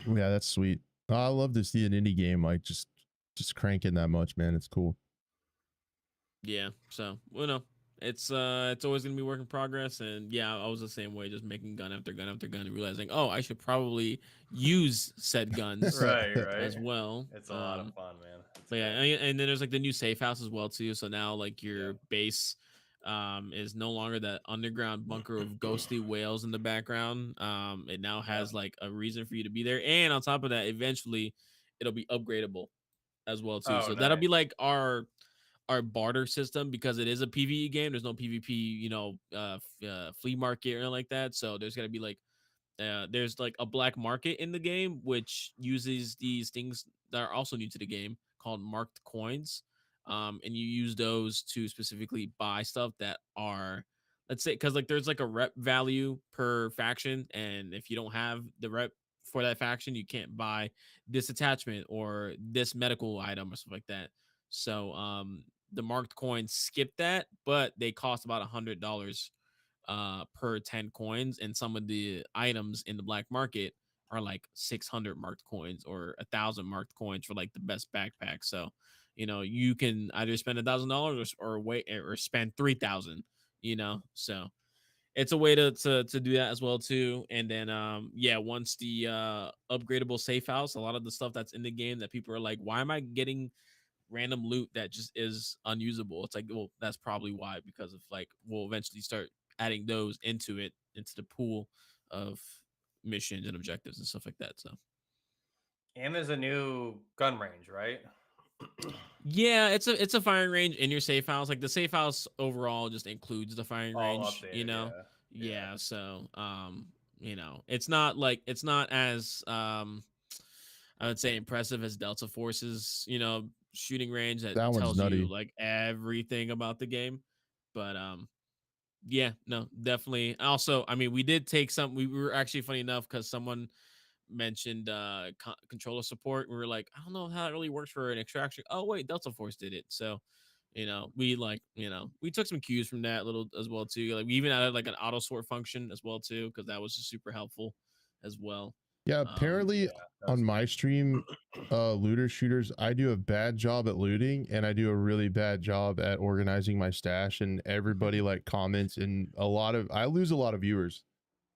yeah, that's sweet. I love to see an indie game like just cranking that much, man. It's cool. Yeah. So, well, no, it's always gonna be work in progress. And yeah, I was the same way, just making gun after gun after gun, and realizing, oh, I should probably use said guns Right, right. as well. It's a lot of fun, man. It's But yeah, great. and then there's like the new safe house as well too. So now like your Yeah. base is no longer that underground bunker of ghostly whales in the background. It now has like a reason for you to be there, and on top of that, eventually it'll be upgradable as well too. Oh, So that'll be nice. like our barter system, because it is a PvE game. There's no PvP, flea market or anything like that. So there's gonna be like there's like a black market in the game which uses these things that are also new to the game called marked coins. And you use those to specifically buy stuff that are, let's say, because like there's like a rep value per faction, and if you don't have the rep for that faction, you can't buy this attachment or this medical item or stuff like that. So the marked coins skip that, but they cost about $100 per 10 coins, and some of the items in the black market are like 600 marked coins or 1,000 marked coins for like the best backpack. So you can either spend $1,000 or wait or spend 3,000. So it's a way to do that as well too. And then yeah, once the upgradable safe house, a lot of the stuff that's in the game that people are like, why am I getting random loot that just is unusable? It's like, well, that's probably why, because of like we'll eventually start adding those into the pool of missions and objectives and stuff like that. So And there's a new gun range, right? yeah, it's a firing range in your safe house. Like the safe house overall just includes the firing All range, updated, yeah. Yeah, so it's not as I would say impressive as Delta Force's, shooting range that That one's tells you nutty. like everything about the game. But yeah, no, definitely. Also, I mean, we did take some. We were actually, funny enough, because someone mentioned controller support. We were like, I don't know how it really works for an extraction. Oh wait, Delta Force did it. So we took some cues from that little as well too. Like we even added like an auto sort function as well too, because that was just super helpful as well. Yeah, Um, apparently on my stream, looter shooters, I do a bad job at looting and I do a really bad job at organizing my stash, and everybody like comments, and I lose a lot of viewers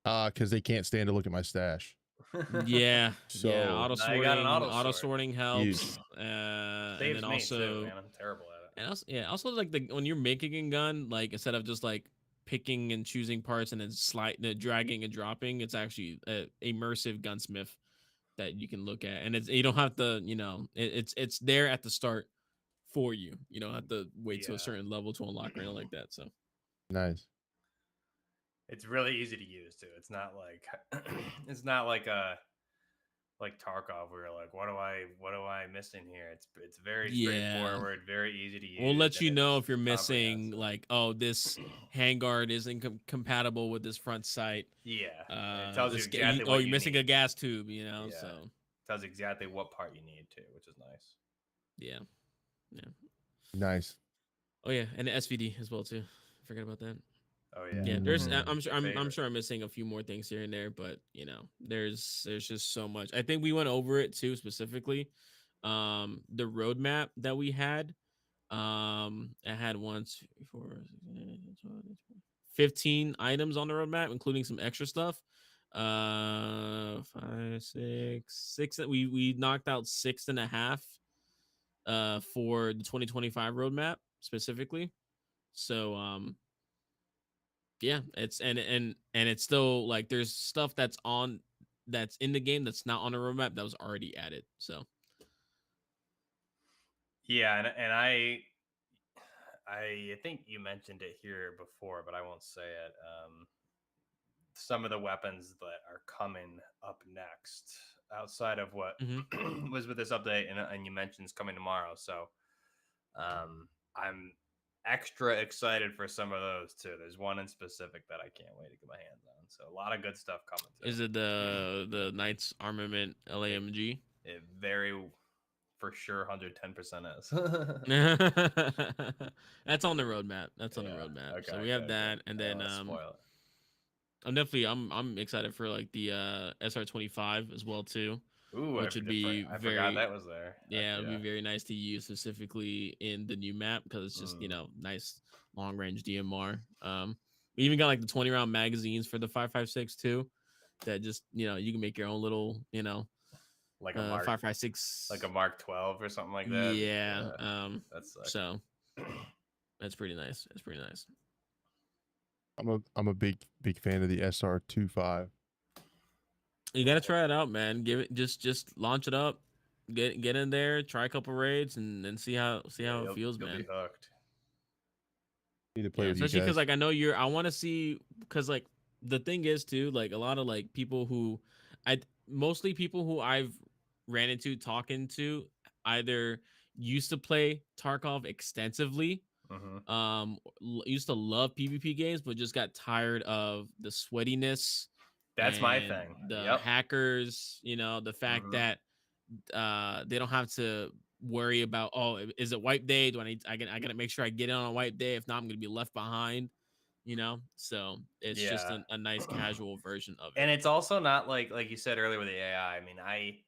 because they can't stand to look at my stash. yeah, So auto Now you got an auto sort. sorting helps. And Saves then me too, also, man. I'm terrible at it. and also like when you're making a gun, like instead of just like picking and choosing parts and then dragging and dropping, it's actually a immersive gunsmith that you can look at, and you don't have to, it's there at the start for you. You don't have to wait to a Yeah. certain level to unlock or anything like that. So nice. It's really easy to use too. It's not like it's not like Tarkov where you're like, what am I missing here? It's very yeah, straightforward, very easy to use. we'll let and you know it's if you're missing, comprehensive. like, oh, this handguard isn't compatible with this front sight. Yeah. It tells you exactly oh, what you're missing a need. gas tube, Yeah. so It tells you exactly what part you need too, which is nice. yeah. Nice. Oh yeah, and the SVD as well too. Forget about that. Oh yeah. Yeah, there's Mm. I'm sure I'm missing a few more things here and there, but there's just so much. I think we went over it too, specifically the roadmap that we had. I had 1, 2, 3, 4, 15 items on the roadmap, including some extra stuff. 5, 6. We knocked out 6.5 for the 2025 roadmap specifically. So yeah, it's and it's still like there's stuff that's in the game that's not on the roadmap that was already added. So Yeah, and I think you mentioned it here before, but I won't say it. Some of the weapons that are coming up next, outside of what was with this update, and you mentioned is coming tomorrow. So I'm extra excited for some of those too. There's one in specific that I can't wait to get my hands on. So a lot of good stuff coming too. Is it the Knights Armament LAMG? It very for sure 110% is. That's on the roadmap. That's on the roadmap. Okay, so we have that, and then spoil it. I'm excited for like the SR25 as well too. Ooh, which would be I forgot very that was there. yeah, it would be Yeah. very nice to use specifically in the new map because it's just nice long range DMR. We even got like the 20-round magazines for the 5.56 too. That just you can make your own little Like a Mark 5.56 like a Mark 12 or something like that. yeah. That's sick. So that's pretty nice. It's pretty nice. I'm a big fan of the SR25. You gotta try it out, man. Give it just launch it up, get in there, try a couple raids, and see how it feels, you'll man. be hooked. Need to play Yeah, with you especially because guys. like I know I want to see because like the thing is too like a lot of like people who mostly people who I've ran into talking to either used to play Tarkov extensively, used to love PvP games, but just got tired of the sweatiness That's my and thing. the Yep. hackers, the fact that they don't have to worry about is it wipe day? I gotta make sure I get in on a wipe day. If not, I'm gonna be left behind. So it's just Yeah. a nice casual version of it. And it's also not like you said earlier with the AI. I mean, I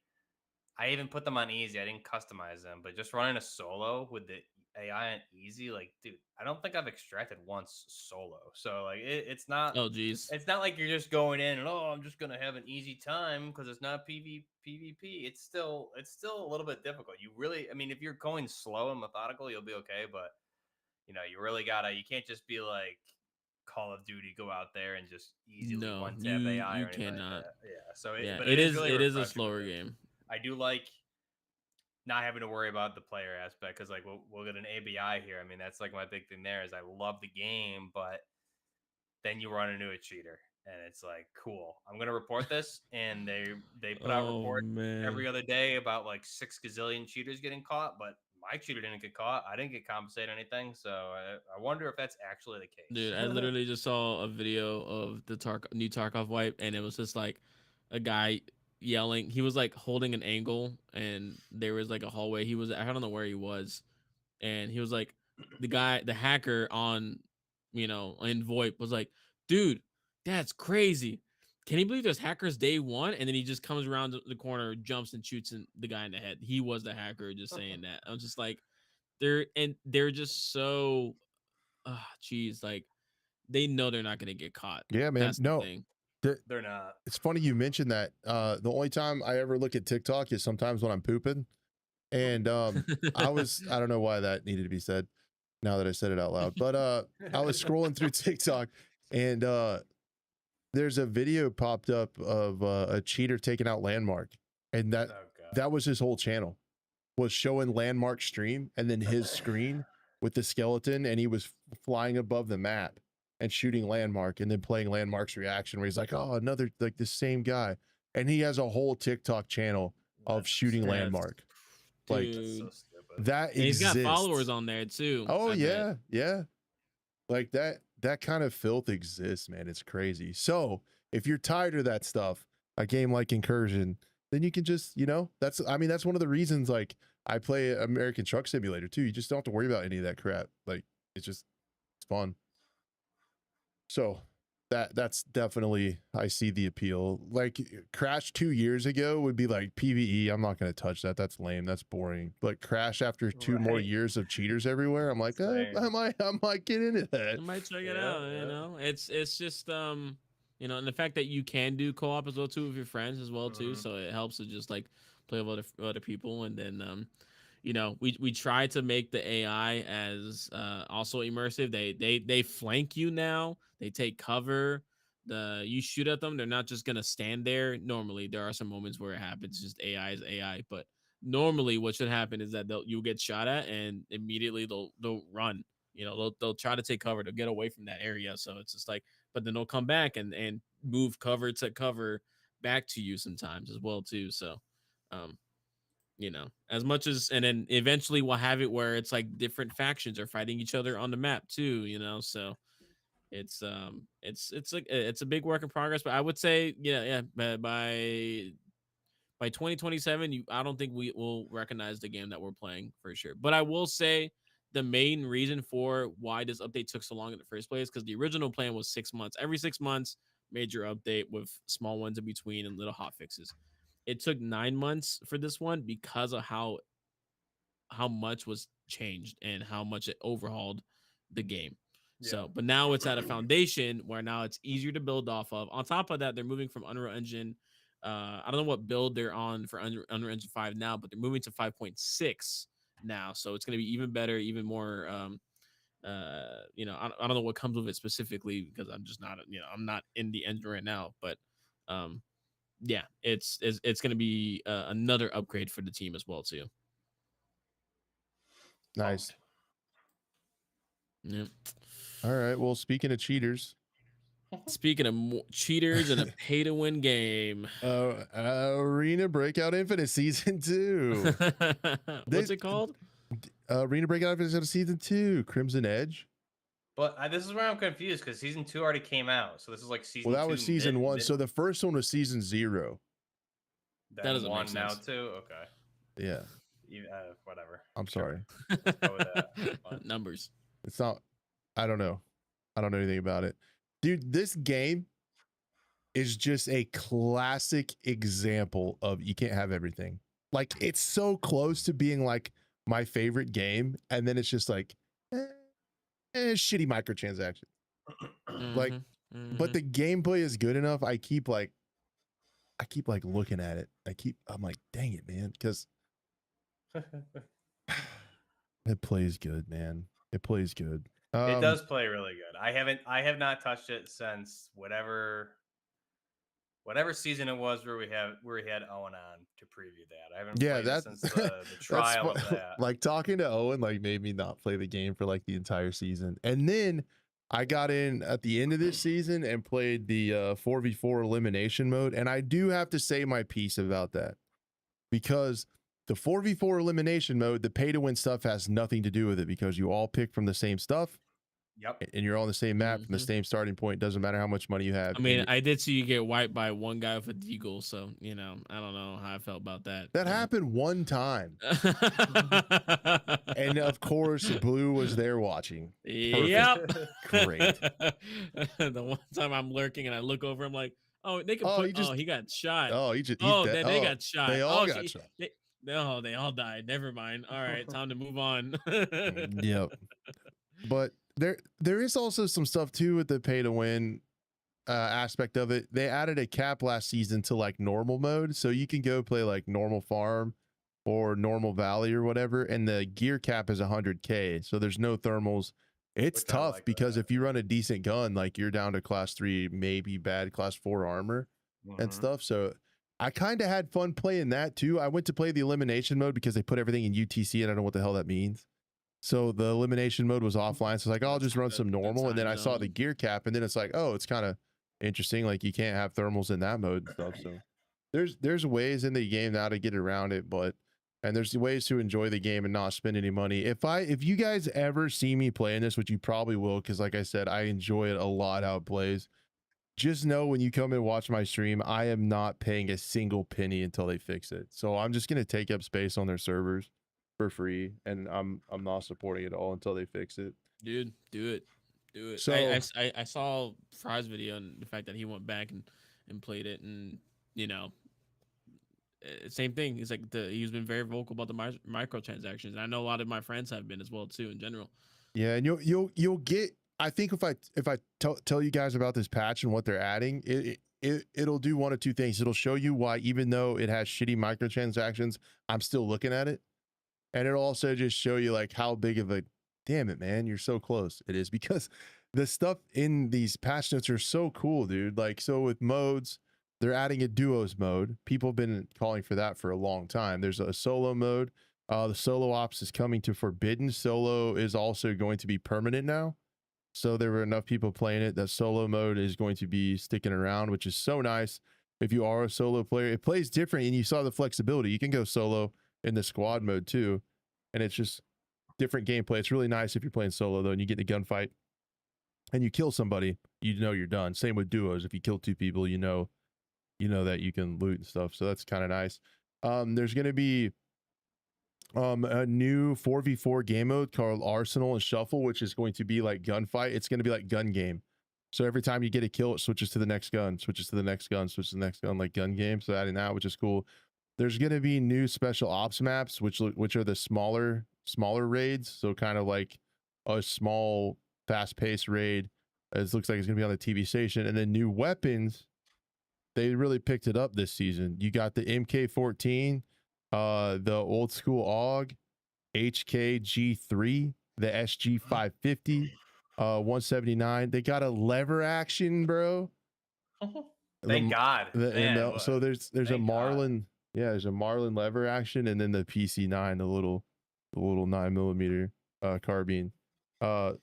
even put them on easy. I didn't customize them, but just running a solo with the AI on easy, like, dude, I don't think I've extracted once solo. So like, it's not. Oh geez. It's not like you're just going in and I'm just gonna have an easy time because it's not PvP. It's still a little bit difficult. You really, I mean, if you're going slow and methodical, you'll be okay. But you really gotta. You can't just be like Call of Duty, go out there and just easily No, one tap AI you or anything like cannot. that. Yeah. So, Yeah, but it is really it is a refreshing with slower it. game. I do like not having to worry about the player aspect because like we'll get an ABI here. I mean, that's like my big thing there is I love the game, but then you run into a cheater and it's like, cool, I'm gonna report this, and they put out Oh reports every man. other day about like 6 gazillion cheaters getting caught, but my cheater didn't get caught. I didn't get compensated anything, so I wonder if that's actually the Dude, case. I literally just saw a video of the new Tarkov wipe, and it was just like a guy yelling. He was like holding an angle, and there was like a hallway. I don't know where he was, and he was like, the hacker on, in VoIP was like, dude, that's crazy. Can you believe there's hackers day one? And then he just comes around the corner, jumps and shoots the guy in the head. He was the hacker just saying that. I was just like, they're just so, geez, like they know they're not gonna get caught. Yeah, man. That's the No, thing. They're not. it's funny you mentioned that. The only time I ever look at TikTok is sometimes when I'm pooping. And I don't know why that needed to be said now that I said it out loud, but I was scrolling through TikTok, and there's a video popped up of a cheater taking out Landmark, and that was his whole channel, was showing Landmark stream and then his screen with the skeleton, and he was flying above the map and shooting Landmark and then playing Landmark's reaction where he's like, oh, another, like the same guy. And he has a whole TikTok channel of shooting Landmark. Like, That's so Dude. stupid. that And he's got exists. followers on there too. Oh I yeah, bet. yeah. Like that kind of filth exists, man. It's crazy. So if you're tired of that stuff, a game like Incursion, then you can just, that's one of the reasons like I play American Truck Simulator too. You just don't have to worry about any of that crap. Like it's fun. So that's definitely, I see the appeal. Like Crash 2 years ago would be like PvE. I'm not going to touch that. That's lame. That's boring. But Crash after 2 more years of cheaters everywhere, I'm like, I might get into that. I might check it out. It's just and the fact that you can do co-op as well too with your friends as well too. So it helps to just like play with other people, and then we try to make the AI as also immersive. They flank you now. They take cover. You shoot at them. They're not just gonna stand there. Normally, there are some moments where it happens. Just AI is AI, but normally, what should happen is that you'll get shot at, and immediately they'll run. They'll try to take cover to get away from that area. So it's just like, but then they'll come back and move cover to cover back to you sometimes as well too. So, as much as, and then eventually we'll have it where it's like different factions are fighting each other on the map too, so it's like it's a big work in progress, but I would say by 2027 I don't think we will recognize the game that we're playing for sure. But I will say the main reason for why this update took so long in the first place, because the original plan was 6 months, every 6 months major update with small ones in between and little hot fixes. it took 9 months for this one because of how much was changed and how much it overhauled the game. So, but now it's at a foundation where now it's easier to build off of. On top of that, they're moving from Unreal Engine. I don't know what build they're on for Unreal Engine 5 now, but they're moving to 5.6 now. So it's going to be even better, even more. You know, I don't know what comes with it specifically because I'm just not, you know, I'm not in the engine right now. But yeah, it's going to be another upgrade for the team as well too. Nice. Yeah. All right. Well, speaking of cheaters, Speaking of cheaters in a pay-to-win game, Arena Breakout Infinite Season 2. What's it called? Arena Breakout Infinite Season 2, Crimson Edge. But this is where I'm confused because season 2 already came out, so this is like season. Well, that 2 was season 1. So the first one was season 0. That doesn't one make now sense. too. Okay. Yeah. Whatever. I'm sorry. Let's go with that. Numbers. It's not. I don't know. I don't know anything about it, dude. This game is just a classic example of you can't have everything. Like, it's so close to being like my favorite game, and then it's just like shitty microtransactions. Like, but the gameplay is good enough. I keep like looking at it. I'm like, dang it, man, because it plays good, man. It plays good. It does play really good. I have not touched it since whatever season it was where we had Owen on to preview that. I haven't played it since the trial of that. Like, talking to Owen like made me not play the game for like the entire season. And then I got in at the end of this season and played the 4v4 elimination mode. And I do have to say my piece about that, because the 4v4 elimination mode, the pay to win stuff has nothing to do with it, because you all pick from the same stuff. Yep. And you're on the same map from the same starting point. Doesn't matter how much money you have. I mean, I did see you get wiped by one guy with a deagle, so you know, I don't know how I felt about that. That happened one time. And of course, Blue was there watching. Yep. Great. The one time I'm lurking and I look over, I'm like, oh, they can he got shot. Oh, he just they got shot. They all got shot. They all died. Never mind. All right, time to move on. Yep. But there is also some stuff too with the pay to win aspect of it. They added a cap last season to like normal mode, so you can go play like normal farm or normal valley or whatever, and the gear cap is 100k, so there's no thermals. It's tough because if you run a decent gun, like, you're down to class 3, maybe bad class 4 armor and stuff. So I kind of had fun playing that too. I went to play the elimination mode because they put everything in UTC, and I don't know what the hell that means. So the elimination mode was offline. So I was like, I'll just run some normal. And then I saw the gear cap, and then it's like, oh, it's kind of interesting. Like, you can't have thermals in that mode and stuff. So there's ways in the game now to get around it, and there's ways to enjoy the game and not spend any money. If you guys ever see me playing this, which you probably will, because like I said, I enjoy it a lot how it plays. Just know when you come and watch my stream, I am not paying a single penny until they fix it. So I'm just gonna take up space on their servers for free, and I'm not supporting it all until they fix it. Dude, do it. So I saw Fry's video and the fact that he went back and played it, and you know, same thing. He's like he's been very vocal about the microtransactions, and I know a lot of my friends have been as well too in general. Yeah, and you'll get. I think if I tell you guys about this patch and what they're adding, it'll do one of two things. It'll show you why, even though it has shitty microtransactions, I'm still looking at it. And it'll also just show you like how big of a, damn it, man, you're so close it is, because the stuff in these patch notes are so cool, dude. Like, so with modes, they're adding a duos mode. People have been calling for that for a long time. There's a solo mode. The solo ops is coming to Forbidden. Solo is also going to be permanent now. So there were enough people playing it that solo mode is going to be sticking around, which is so nice. If you are a solo player, it plays different, and you saw the flexibility. You can go solo in the squad mode too, and it's just different gameplay. It's really nice if you're playing solo though, and you get in a gunfight and you kill somebody, you know you're done. Same with duos. If you kill 2 people, you know that you can loot and stuff. So that's kind of nice. There's going to be a new 4v4 game mode called Arsenal and Shuffle, which is going to be like gunfight. It's going to be like gun game. So every time you get a kill, it switches to the next gun, switches to the next gun, switches to the next gun, like gun game. So adding that, which is cool. There's going to be new special ops maps, which are the smaller raids. So kind of like a small, fast-paced raid. It looks like it's going to be on the TV station, and then new weapons. They really picked it up this season. You got the MK14, the old school AUG, HKG3, the SG550, 179. They got a lever action, bro. Thank God. Man, So there's a Marlin. Yeah, there's a Marlin lever action, and then the PC9, the little 9mm carbine.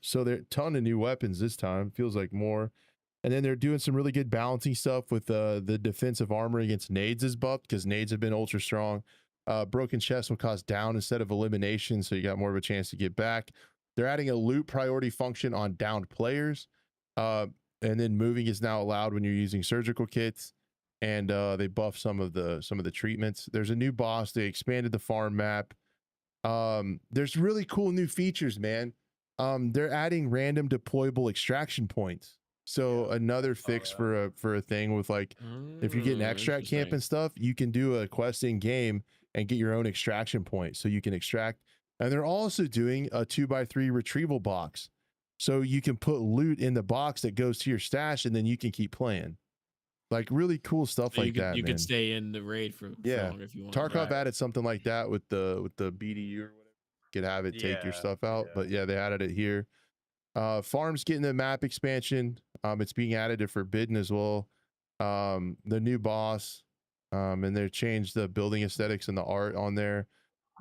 So there ton of new weapons this time. Feels like more. And then they're doing some really good balancing stuff with the defensive armor against nades is buffed because nades have been ultra strong. Broken chest will cause down instead of elimination, so you got more of a chance to get back. They're adding a loot priority function on downed players. And then moving is now allowed when you're using surgical kits. And they buff some of the treatments. There's a new boss. They expanded the farm map. There's really cool new features, man. They're adding random deployable extraction points. So another fix for a thing with like, if you're getting extract camp and stuff, you can do a quest in game and get your own extraction point, so you can extract. And they're also doing a 2x3 retrieval box, so you can put loot in the box that goes to your stash, and then you can keep playing. Like really cool stuff So like that. You could stay in the raid for longer if you want. Tarkov added something like that with the BDU or whatever. You could have it take your stuff out, but yeah, they added it here. Farm's getting the map expansion. It's being added to Forbidden as well. The new boss, and they changed the building aesthetics and the art on there.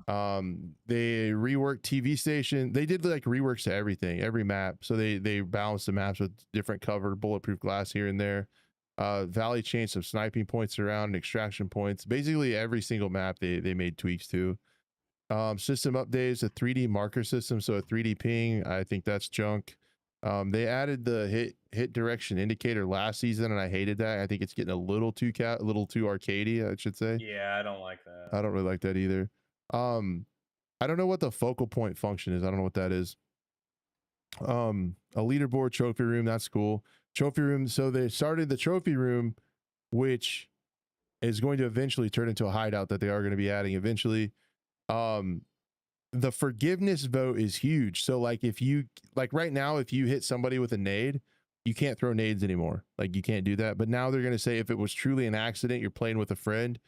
They reworked TV station. They did like reworks to every map. So they balanced the maps with different covered bulletproof glass here and there. Valley changed some sniping points around and extraction points. Basically every single map they made tweaks to. System updates, a 3D marker system, so a 3D ping. I think that's junk. They added the hit direction indicator last season, and I hated that. I think it's getting a little too arcadey, I should say. Yeah, I don't like that. I don't really like that either. I don't know what the focal point function is. I don't know what that is. A leaderboard, trophy room, that's cool. Trophy room. So they started the trophy room, which is going to eventually turn into a hideout that they are going to be adding eventually. The forgiveness vote is huge. So like if you right now, if you hit somebody with a nade, you can't throw nades anymore. Like you can't do that. But now they're going to say if it was truly an accident, you're playing with a friend,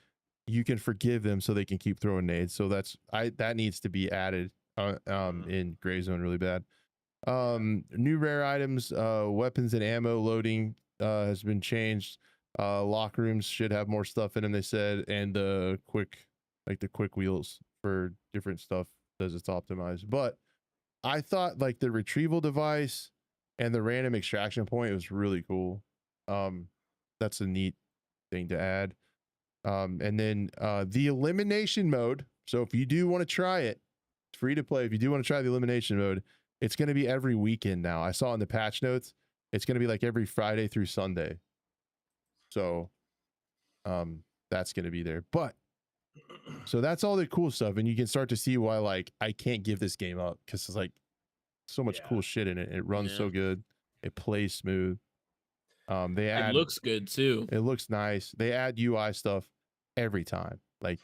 you can forgive them so they can keep throwing nades. So that needs to be added in Gray Zone really bad. New rare items, weapons and ammo loading has been changed. Locker rooms should have more stuff in them, they said, and the quick wheels for different stuff as it's optimized. But I thought like the retrieval device and the random extraction point was really cool. That's a neat thing to add. And then the elimination mode. So if you do want to try it, it's free to play. If you do want to try the elimination mode, it's going to be every weekend now. I saw in the patch notes, it's going to be like every Friday through Sunday. So that's going to be there. But so that's all the cool stuff, and you can start to see why like I can't give this game up, because it's like so much cool shit in it. It runs so good. It plays smooth. It looks good too. It looks nice. They add UI stuff every time, like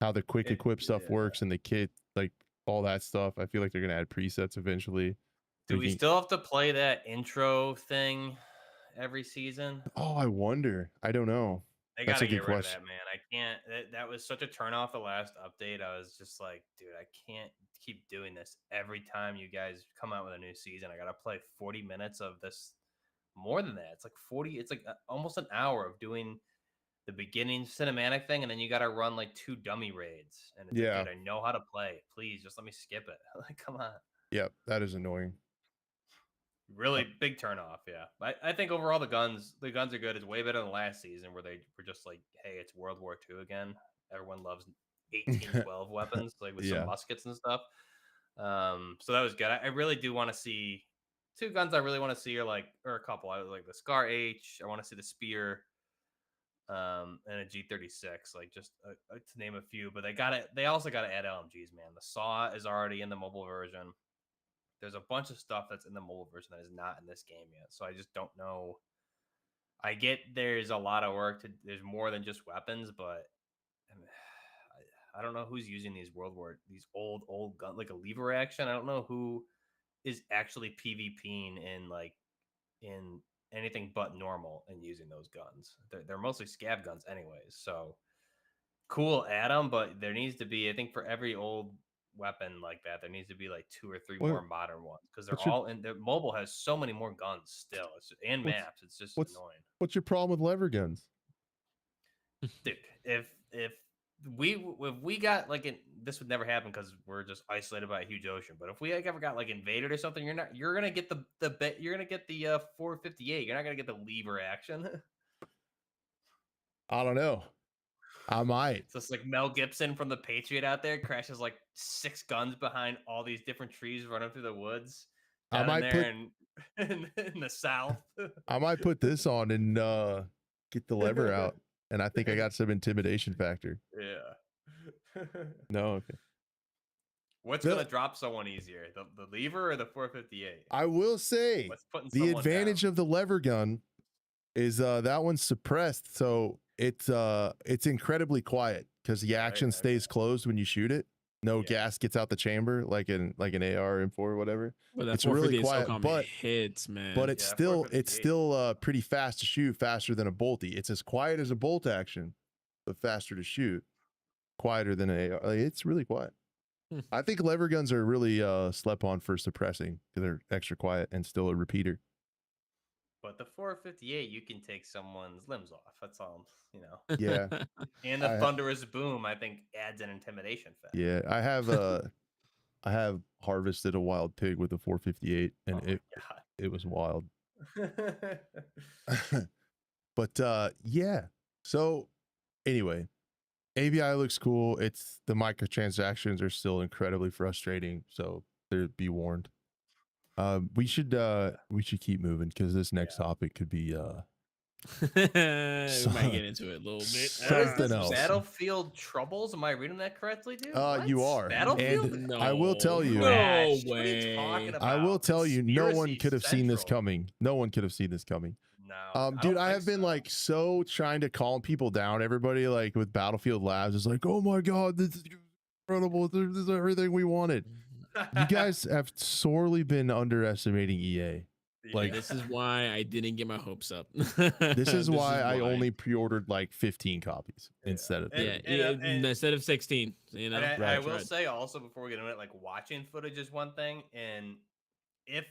how the quick equip stuff works and the kit, like all that stuff. I feel like they're gonna add presets eventually. Do we still have to play that intro thing every season? Oh, I wonder. I don't know. They gotta get rid of that, man. I can't. That was such a turn off the last update. I was just like, dude, I can't keep doing this every time you guys come out with a new season. I gotta play 40 minutes of this. More than that, it's like 40. It's like almost an hour of doing the beginning cinematic thing, and then you gotta run like 2 dummy raids. And it's like, dude, I know how to play. Please, just let me skip it. Like, come on. Yep, that is annoying. Really big turn off, yeah. I think overall the guns are good. It's way better than last season where they were just like, hey, it's World War II again. Everyone loves 1812 weapons, like with some muskets and stuff. So that was good. I really do want to see 2 guns. I really want to see are a couple. I like the Scar H. I want to see the Spear, and a G36. Like just to name a few. But they also got to add LMGs, man. The Saw is already in the mobile version. there's a bunch of stuff that's in the mobile version that is not in this game yet. So I just don't know. I get there's a lot of work to. There's more than just weapons, but I don't know who's using these these old gun like a lever action. I don't know who is actually PvPing in anything but normal and using those guns. They're mostly scav guns anyways. So cool, Adam, but there needs to be, I think, for every old weapon like that, there needs to be like 2 or 3 more modern ones because they're what's your all in. The mobile has so many more guns still, and what's maps. It's just what's annoying, what's your problem with lever guns? dude. If we got this would never happen because we're just isolated by a huge ocean. But if we ever got like invaded or something, you're gonna get the 458. You're not gonna get the lever action. I don't know. I might. So it's like Mel Gibson from The Patriot out there crashes like 6 guns behind all these different trees running through the woods I down might in there in the South. I might put this on and get the lever out. And I think I got some intimidation factor. Yeah. No, okay. What's gonna drop someone easier, the lever or the 458? I will say the advantage of the lever gun is that one's suppressed, so it's incredibly quiet because the action stays closed when you shoot it. No gas gets out the chamber like an AR M4 or whatever. But that it's really quiet, but hits, man. but it's still pretty fast to shoot, faster than a bolty. It's as quiet as a bolt action, but faster to shoot, quieter than an AR. Like, it's really quiet. I think lever guns are really slept on for suppressing because they're extra quiet and still a repeater. But the 458, you can take someone's limbs off. That's all, you know. Yeah. And the thunderous boom, I think, adds an intimidation factor. Yeah, I have harvested a wild pig with a 458, and it was wild. But yeah. So anyway, ABI looks cool. It's the microtransactions are still incredibly frustrating, so be warned. We should keep moving because this next topic could be we might get into it a little bit. Something else. Battlefield Troubles? Am I reading that correctly, dude? You are. Battlefield? And I will tell you. No way. What are you talking about? I will tell you, no one could have seen this Central. coming. No one could have seen this coming. No. Dude, I have been like so trying to calm people down. Everybody like with Battlefield Labs is like, oh my God, this is incredible. This is everything we wanted. You guys have sorely been underestimating EA. Like, this is why I didn't get my hopes up. This is why I only pre-ordered like 15 copies instead of instead of 16. You know, and I will say also before we get into it, like watching footage is one thing, and if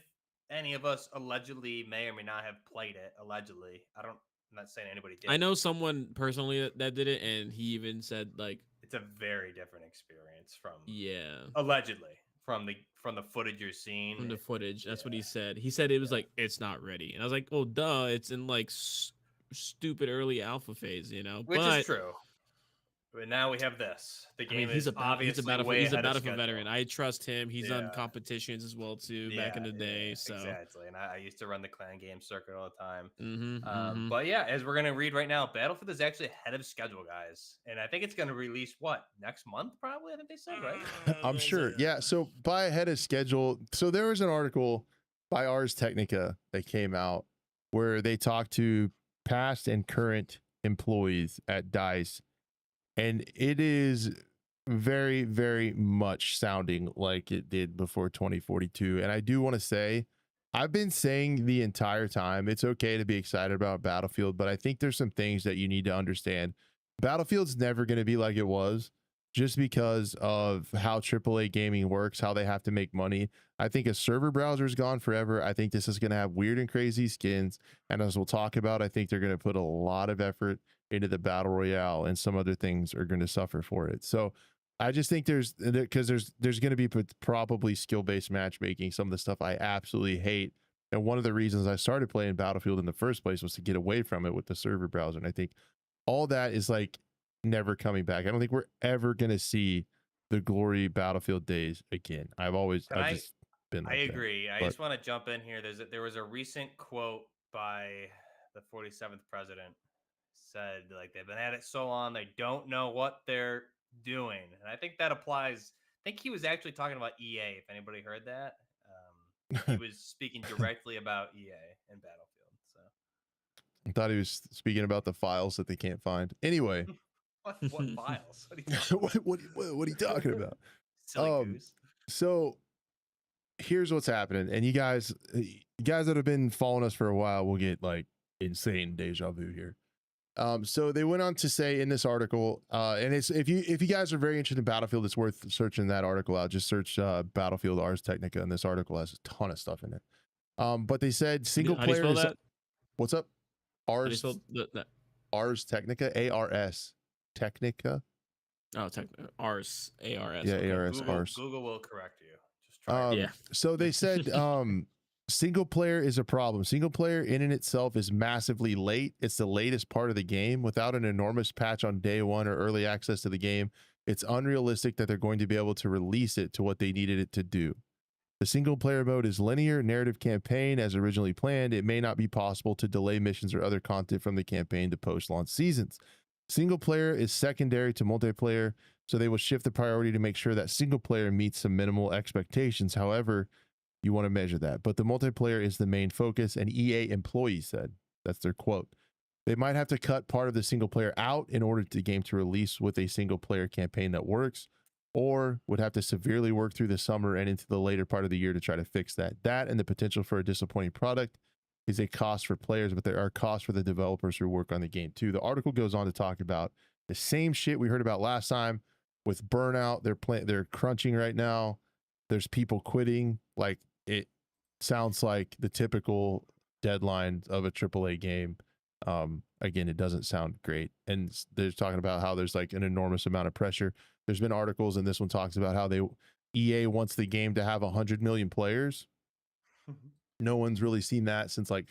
any of us allegedly may or may not have played it, allegedly, I'm not saying anybody did. I know someone personally that did it, and he even said like it's a very different experience from allegedly. From the footage you're seeing. From the footage, that's what he said. He said it was like it's not ready, and I was like, "Well, duh, it's in like stupid early alpha phase, you know." Which is true. But now we have this. The game is obviously he's a Battlefield veteran. I trust him. He's done competitions as well too back in the day. So exactly, and I used to run the clan game circuit all the time. But yeah, as we're gonna read right now, Battlefield is actually ahead of schedule, guys, and I think it's gonna release next month, probably. I think they said, right? I'm sure. Yeah. So by ahead of schedule. So there was an article by Ars Technica that came out where they talked to past and current employees at DICE. And it is very, very much sounding like it did before 2042. And I do want to say, I've been saying the entire time, it's okay to be excited about Battlefield, but I think there's some things that you need to understand. Battlefield's never going to be like it was just because of how AAA gaming works, how they have to make money. I think a server browser is gone forever. I think this is going to have weird and crazy skins. And as we'll talk about, I think they're going to put a lot of effort into the battle royale, and some other things are going to suffer for it. So I just think there's going to be probably skill-based matchmaking, some of the stuff I absolutely hate. And one of the reasons I started playing Battlefield in the first place was to get away from it with the server browser. And I think all that is like never coming back. I don't think we're ever going to see the glory Battlefield days again. I've just been like I agree. I just want to jump in here. There was a recent quote by the 47th president. Said like they've been at it so long they don't know what they're doing, and I think that applies. I think he was actually talking about EA. If anybody heard that, he was speaking directly about EA and Battlefield. So I thought he was speaking about the files that they can't find. Anyway, what files? What are you talking about? what are you talking about? Silly goose. So here's what's happening, and you guys that have been following us for a while will get like insane deja vu here. So they went on to say in this article, and it's if you guys are very interested in Battlefield, it's worth searching that article out. Just search Battlefield Ars Technica, and this article has a ton of stuff in it. But they said single How do you player. spell that? What's up? How do you Ars spell that? Ars Technica, ARS Technica. Oh, Ars, ARS. Yeah, okay. ARS. Ars. Google will correct you. Just try. Yeah. So they said single player is a problem. Single player in and itself is massively late. It's the latest part of the game. Without an enormous patch on day one or early access to the game, it's unrealistic that they're going to be able to release it to what they needed it to do. The single player mode is linear narrative campaign as originally planned. It may not be possible to delay missions or other content from the campaign to post-launch seasons. Single player is secondary to multiplayer, so they will shift the priority to make sure that single player meets some minimal expectations. However, you want to measure that. But the multiplayer is the main focus, and EA employees said, that's their quote. They might have to cut part of the single player out in order for the game to release with a single player campaign that works, or would have to severely work through the summer and into the later part of the year to try to fix that. That and the potential for a disappointing product is a cost for players, but there are costs for the developers who work on the game too. The article goes on to talk about the same shit we heard about last time with burnout. They're crunching right now. There's people quitting. Like, it sounds like the typical deadline of a AAA game. Again, it doesn't sound great. And they're talking about how there's like an enormous amount of pressure. There's been articles, and this one talks about how EA wants the game to have 100 million players. No one's really seen that since like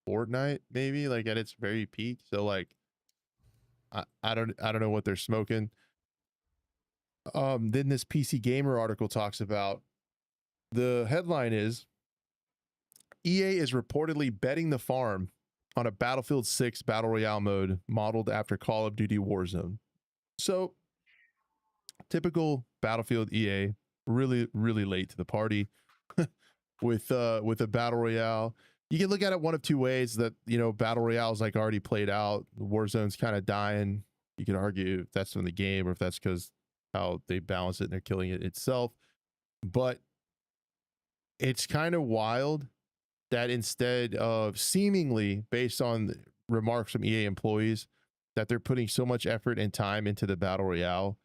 Fortnite, maybe, like at its very peak. So like, I don't know what they're smoking. Then this PC Gamer article talks about, the headline is, EA is reportedly betting the farm on a Battlefield 6 Battle Royale mode modeled after Call of Duty Warzone. So typical Battlefield EA, really, really late to the party with a Battle Royale. You can look at it one of two ways, that, you know, Battle Royale is like already played out. Warzone's kind of dying. You could argue if that's from the game or if that's because how they balance it and they're killing it itself. But it's kind of wild that instead of, seemingly based on the remarks from EA employees, that they're putting so much effort and time into the Battle Royale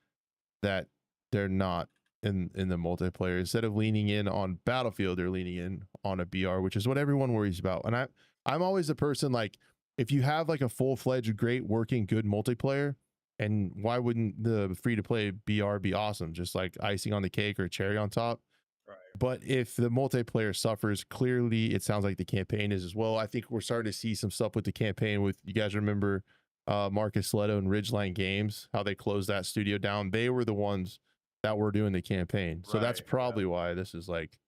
that they're not in the multiplayer. Instead of leaning in on Battlefield, they're leaning in on a BR, which is what everyone worries about. And I'm always the person, like, if you have like a full-fledged, great working, good multiplayer, and why wouldn't the free-to-play BR be awesome? Just like icing on the cake or cherry on top. Right. But if the multiplayer suffers, clearly it sounds like the campaign is as well. I think we're starting to see some stuff with the campaign. With, you guys remember Marcus Leto and Ridgeline Games, how they closed that studio down? They were the ones that were doing the campaign. So that's probably why this is like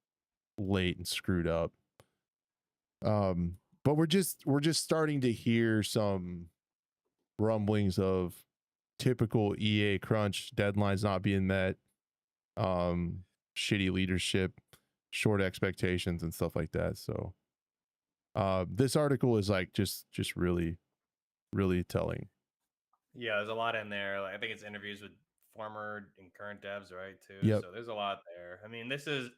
late and screwed up. But we're just starting to hear some rumblings of typical EA crunch, deadlines not being met, shitty leadership, short expectations, and stuff like that. So this article is like just really, really telling. Yeah, there's a lot in there. Like, I think it's interviews with former and current devs, right? Too. Yep. So there's a lot there. I mean, this is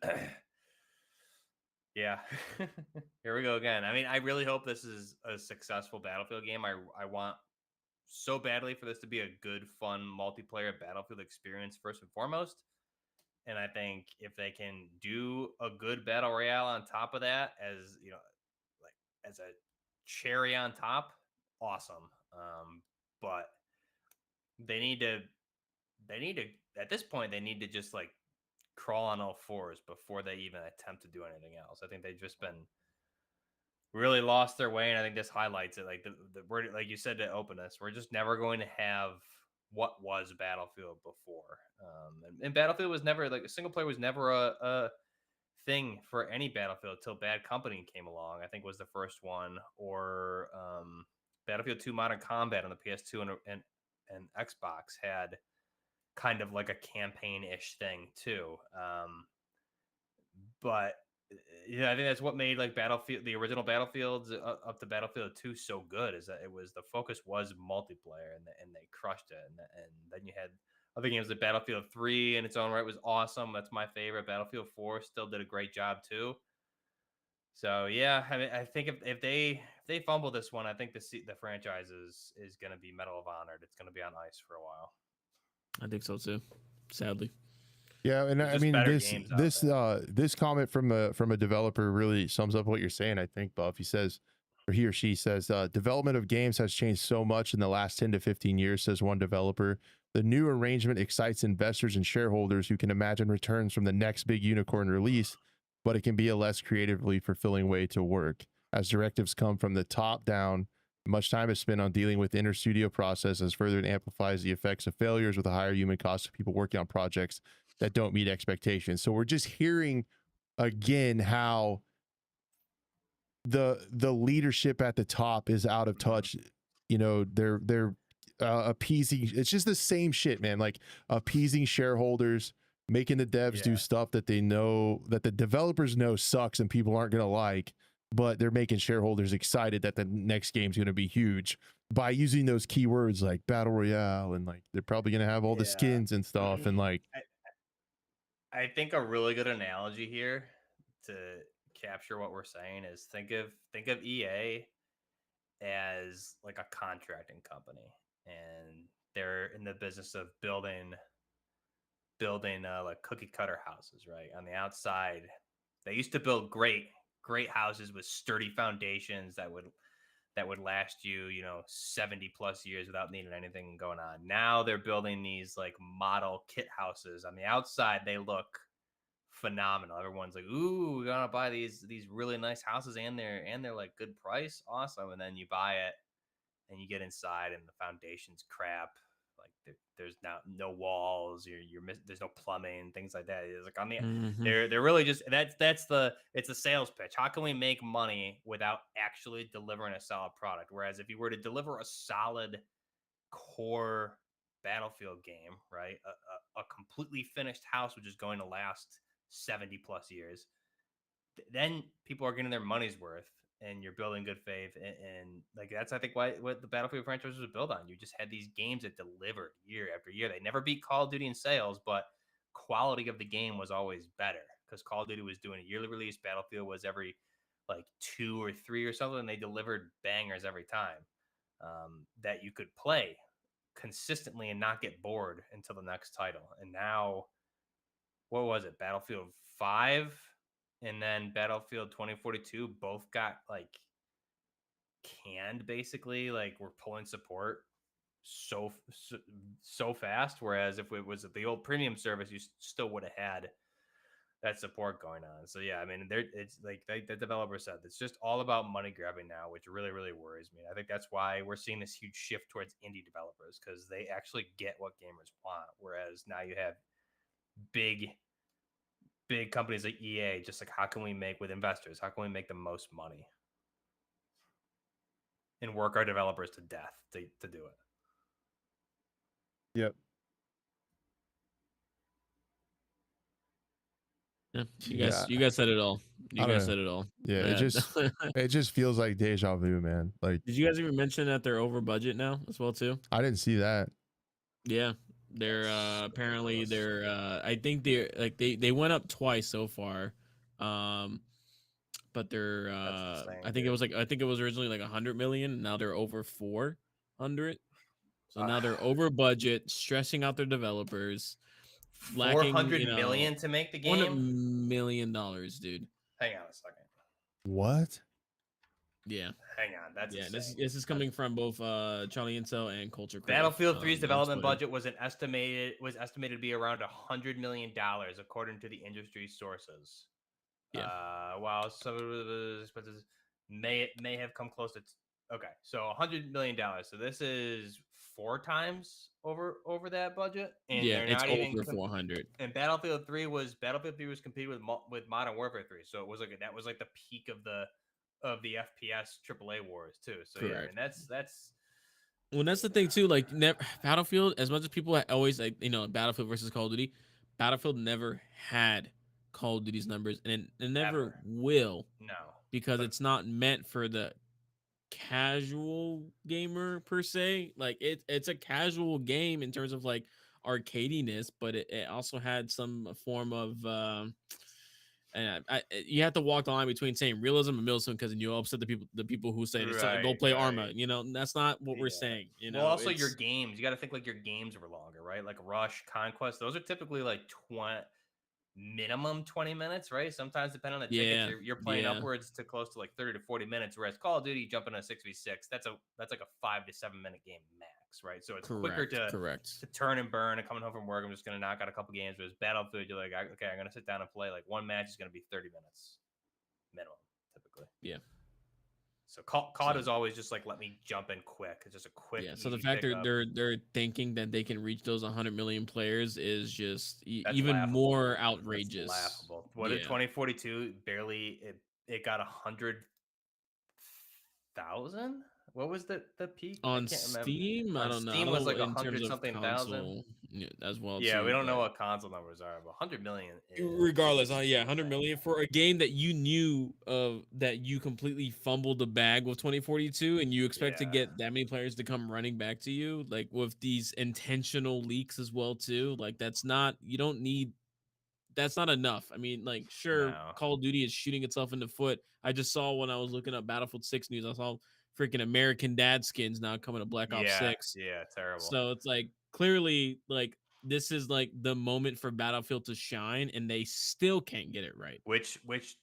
yeah. Here we go again. I mean, I really hope this is a successful Battlefield game. I want so badly for this to be a good, fun multiplayer Battlefield experience first and foremost. And I think if they can do a good Battle Royale on top of that, as you know, like as a cherry on top, awesome. But they need to at this point, they need to just like crawl on all fours before they even attempt to do anything else. I think they've just been really lost their way, and I think this highlights it. Like we're, like you said to open us, we're just never going to have what was Battlefield before. And Battlefield was never, like, single player was never a thing for any Battlefield till Bad Company came along. I think was the first one, or Battlefield 2 Modern Combat on the PS2 and Xbox had kind of like a campaign-ish thing too. But Yeah, I think that's what made like Battlefield, the original Battlefields up to Battlefield 2 so good, is that it was the focus was multiplayer, and they crushed it. And then you had other games like Battlefield 3 in its own right was awesome. That's my favorite. Battlefield 4 still did a great job too. So yeah, I mean, I think if they fumble this one, I think the franchise is going to be Medal of Honor. It's going to be on ice for a while. I think so too. Sadly. Yeah, and There's I just mean better this games out this there. this comment from a developer really sums up what you're saying. I think, Buff. He says, or he or she says, development of games has changed so much in the last 10 to 15 years, says one developer. The new arrangement excites investors and shareholders who can imagine returns from the next big unicorn release, but it can be a less creatively fulfilling way to work. As directives come from the top down, much time is spent on dealing with the inner studio process, as further it amplifies the effects of failures with a higher human cost of people working on projects that don't meet expectations. So we're just hearing again how the leadership at the top is out of touch. You know, they're appeasing. It's just the same shit, man. Like appeasing shareholders, making the devs do stuff that they know, that the developers know sucks and people aren't gonna like, but they're making shareholders excited that the next game's gonna be huge by using those keywords like battle royale, and like they're probably gonna have all the skins and stuff, and like I think a really good analogy here to capture what we're saying is think of EA as like a contracting company, and they're in the business of building like cookie cutter houses, right? On the outside, they used to build great houses with sturdy foundations that would last you, 70 plus years without needing anything going on. Now they're building these like model kit houses. On the outside, they look phenomenal. Everyone's like, "Ooh, we're gonna buy these really nice houses, and they're like good price, awesome." And then you buy it, and you get inside, and the foundation's crap. Like there's no walls. There's no plumbing, things like that. It's like on the they're really just it's a sales pitch. How can we make money without actually delivering a solid product? Whereas if you were to deliver a solid core Battlefield game, right, a completely finished house which is going to last 70 plus years, then people are getting their money's worth, and you're building good faith, and like that's I think what the Battlefield franchise was built on. You just had these games that delivered year after year. They never beat Call of Duty in sales, but quality of the game was always better because Call of Duty was doing a yearly release. Battlefield was every like 2 or 3 or something, and they delivered bangers every time, that you could play consistently and not get bored until the next title. And now, what was it, Battlefield 5 and then Battlefield 2042 both got like canned, basically. Like we're pulling support so fast, whereas if it was the old premium service, you still would have had that support going on. So yeah, I mean, it's like the developer said, it's just all about money grabbing now, which really worries me. I think that's why we're seeing this huge shift towards indie developers, because they actually get what gamers want, whereas now you have big companies like EA just like, how can we make, with investors, how can we make the most money and work our developers to death to do it. Yep. Yeah, you guys said it all. You guys said it all. Yeah, it just feels like deja vu, man. Like, did you guys even mention that they're over budget now as well too? I didn't see that. Yeah, they're apparently they're I think they're like they went up twice so far, but they're I think it was originally like 100 million. Now they're over 400. So now they're over budget, stressing out their developers. Lacking, 400 million to make the game. $1 million, dude. Hang on a second. What? Yeah. Hang on. That's this is coming from both Charlie Incel and Culture Crave. Battlefield 3's development budget was estimated to be around $100 million according to the industry sources. Yeah. While some of the expenses may have come close to okay, so $100 million. So this is 4 times over that budget, and yeah, it's not over 400. And Battlefield 3 was competing with Modern Warfare 3, so it was like that was like the peak of the FPS AAA wars too. So correct. Yeah, and that's well, that's the thing too. Like Battlefield, as much as people always like, Battlefield versus Call of Duty, Battlefield never had Call of Duty's numbers, and it never Ever. will, No. because But- it's not meant for the casual gamer per se. Like it's a casual game in terms of like arcadiness, but it also had some form of and you have to walk the line between saying realism and realism, because you upset the people who say it's go play Arma. Right. You know, that's not what we're Yeah. saying. You know, Well, also your it's games, you got to think like your games were longer, right? Like Rush, Conquest, those are typically like 20 minimum 20 minutes, right? Sometimes depending on the tickets, yeah, you're playing yeah, upwards to close to like 30 to 40 minutes. Whereas Call of Duty, jump in a 6v6, that's like a 5 to 7 minute game max, right? So it's quicker correct. to turn and burn. And coming home from work, I'm just gonna knock out a couple games. Whereas Battlefield, you're like, okay, I'm gonna sit down and play. Like one match is gonna be 30 minutes minimum, typically. Yeah. So COD So- is always just like, let me jump in quick. It's just a quick. Yeah, so the easy fact pickup. they're thinking that they can reach those 100 million players is just That's even laughable. more That's outrageous. laughable. What did 2042 barely? It got 100,000. What was the peak? On I can't remember. Steam? I On don't know. Steam I was know like in terms 100 of something thousand. console, as well. Yeah, too, we don't know but what console numbers are, but 100 million. regardless, yeah, 100 million for a game that you knew of, that you completely fumbled the bag with 2042, and you expect to Yeah. get that many players to come running back to you, like with these intentional leaks as well too. Like that's not enough. I mean, like, sure, No. Call of Duty is shooting itself in the foot. I just saw when I was looking up Battlefield 6 news, I saw freaking American Dad skins now coming to Black Ops 6. Yeah, terrible. So it's like clearly like this is like the moment for Battlefield to shine, and they still can't get it right. Which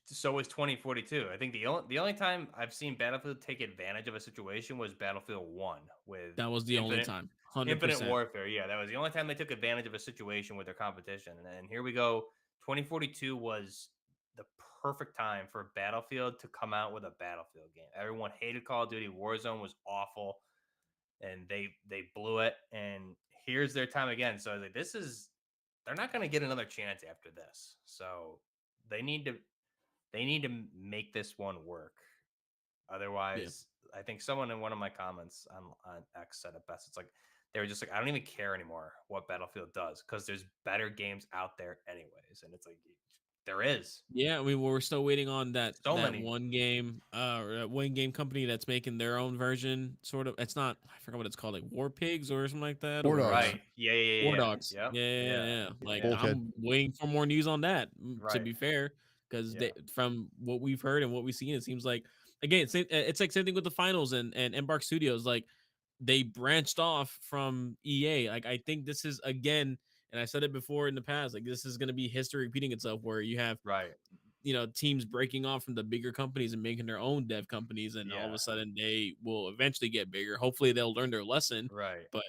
so is 2042. I think the only time I've seen Battlefield take advantage of a situation was Battlefield 1 with That was the only time. 100%. Infinite Warfare. Yeah, that was the only time they took advantage of a situation with their competition. And here we go. 2042 was the perfect time for Battlefield to come out with a Battlefield game. Everyone hated Call of Duty. Warzone was awful, and they blew it. And here's their time again. So I was like, they're not going to get another chance after this. So they need to make this one work. Otherwise, I think someone in one of my comments on X said it best. It's like they were just like, I don't even care anymore what Battlefield does, because there's better games out there anyways. And it's like, there is. Yeah, I mean, we're still waiting on that many. one game, one game company that's making their own version. Sort of, it's not. I forgot what it's called, like War Pigs or something like that. War or, Dogs. Right. Yeah. War Dogs. Yep. Yeah. Like Bulkhead. I'm waiting for more news on that. To Right. be fair, because Yeah. from what we've heard and what we've seen, it seems like again it's like same thing with the finals and Embark Studios. Like they branched off from EA. Like I think this is again, and I said it before in the past. Like this is going to be history repeating itself, where you have Right. teams breaking off from the bigger companies and making their own dev companies, and all of Yeah. a sudden they will eventually get bigger. Hopefully they'll learn their lesson. Right. But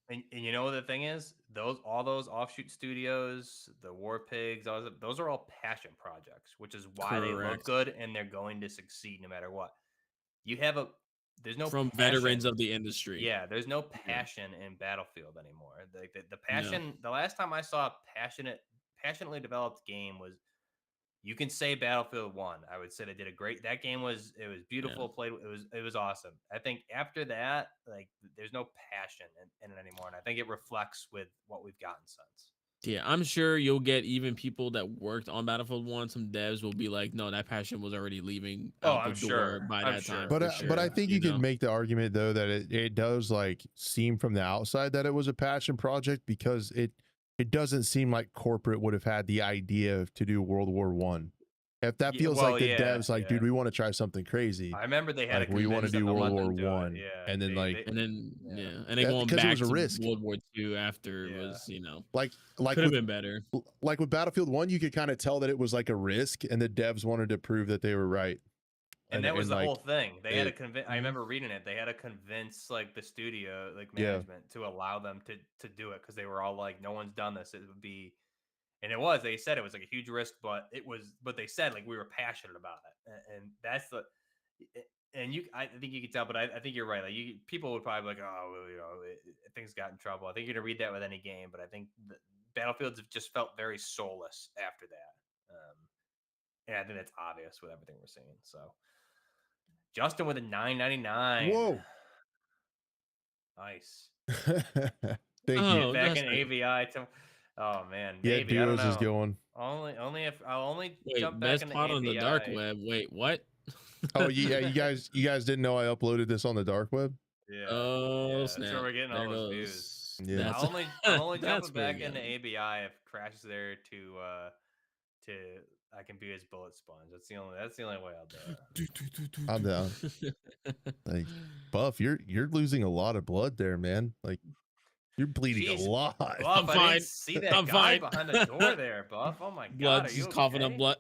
And you know what the thing is? All those offshoot studios, the War Pigs, those are all passion projects, which is why they look Correct. good and they're going to succeed no matter what. There's no from passion. veterans of the industry. Yeah, there's no passion in Battlefield anymore. The passion. No. The last time I saw a passionately developed game was, you can say Battlefield 1. I would say they did a great. That game was beautiful. Played. It was awesome. I think after that, like there's no passion in it anymore, and I think it reflects with what we've gotten since. Yeah, I'm sure you'll get even people that worked on Battlefield 1. Some devs will be like, no, that passion was already leaving out the door by that time. But I think you could make the argument though that it does like seem from the outside that it was a passion project, because it doesn't seem like corporate would have had the idea to do World War One. If that feels like the devs like, dude, we want to try something crazy. I remember they had like we want to do World War One, and then and then going because back it was a to risk. World War II after was like could have been better. Like with Battlefield 1, you could kind of tell that it was like a risk, and the devs wanted to prove that they were right. And that was the whole thing. They had to convince. I remember reading it. They had to convince like the studio, like management, to allow them to do it, because they were all like, "No one's done this. It would be," and it was. They said it was like a huge risk, but it was. But they said like we were passionate about it, and that's the. And I think you can tell, but I think you're right. Like people would probably be like, "Oh, well, things got in trouble." I think you're gonna read that with any game, but I think the Battlefields have just felt very soulless after that, and I think that's obvious with everything we're seeing. So. Justin with a 9.99. Whoa. Nice. Thank you. Back in ABI. Oh, man. Yeah, maybe. I don't Duos know. is going. I'll only jump Wait, back best into pod on the dark ABI. web. Wait, what? Oh yeah, you guys didn't know I uploaded this on the dark web? Yeah, Oh that's where snap! we're getting all There those views. goes. Yeah. That's I'm only that's jumping where back you into got 'em. ABI if it crashes there to I can be his bullet sponge. That's the only way I'll do it. I'm down. Like, Buff, you're losing a lot of blood there, man. Like, you're bleeding a Jeez, lot. I'm Buff, I fine. didn't see that I'm guy fine. behind the door there, Buff. Oh my god, Blood, are you just coughing up okay? blood.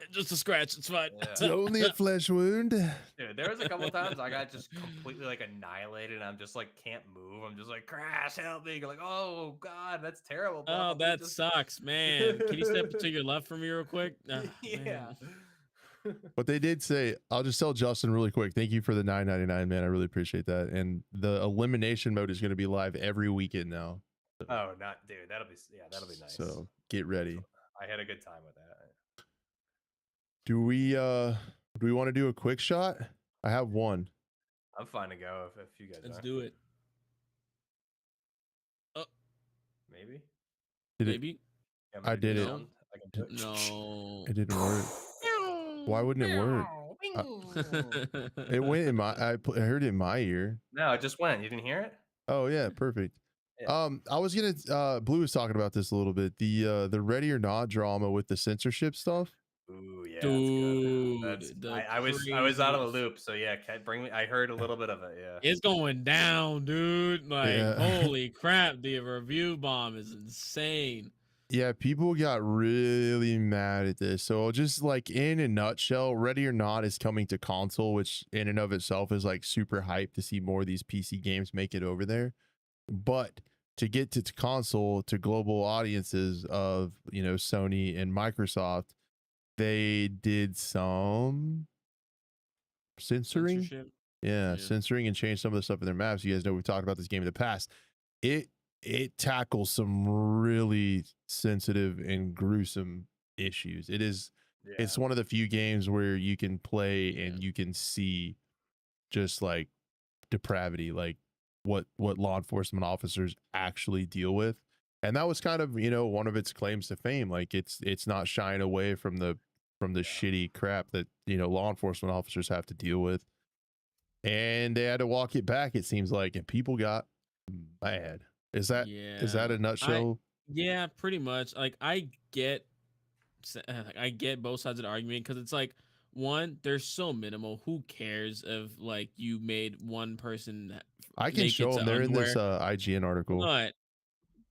Just a scratch. It's fine. It's Yeah. only a flesh wound. Dude, there was a couple times I got just completely like annihilated and I'm just like can't move. I'm just like, Crash, help me. Like, oh god, that's terrible, Buff. Oh, I'm that just sucks, man. Can you step to your left for me real quick? Ah, yeah. man. But they did say, I'll just tell Justin really quick. Thank you for the $9.99, man. I really appreciate that. And the elimination mode is going to be live every weekend now. Oh, not dude. That'll be nice. So get ready. I had a good time with that. Do we want to do a quick shot? I have one. I'm fine to go if you guys Let's are. do it. Maybe. Did it? Maybe. Yeah, I did it. sound? I can do it. No. It didn't work. Why wouldn't it work? It went in my. I heard it in my ear. No, it just went. You didn't hear it? Oh yeah, perfect. Yeah. I was gonna. Blue was talking about this a little bit. The Ready or Not drama with the censorship stuff. Ooh, yeah, Dude, that's good. the I was out of the craziest- loop, so yeah, bring me. I heard a little bit of it. Yeah. It's going down, dude. Like, Yeah. holy crap, the review bomb is insane. Yeah, people got really mad at this. So just like in a nutshell, Ready or Not is coming to console, which in and of itself is like super hyped to see more of these PC games make it over there. But to get to console to global audiences of, Sony and Microsoft, they did some censoring. Censorship. Yeah, Yeah. censoring and changed some of the stuff in their maps. You guys know we've talked about this game in the past. It tackles some really sensitive and gruesome issues. It's one of the few games where you can play and you can see just like depravity, like what law enforcement officers actually deal with. And that was kind of, one of its claims to fame. Like it's not shying away from the shitty crap that, law enforcement officers have to deal with. And they had to walk it back, it seems like, and people got mad. Is that a nutshell? Yeah, pretty much. Like I get both sides of the argument because it's like, one, they're so minimal. Who cares if like you made one person? I can show them. They're in this IGN article.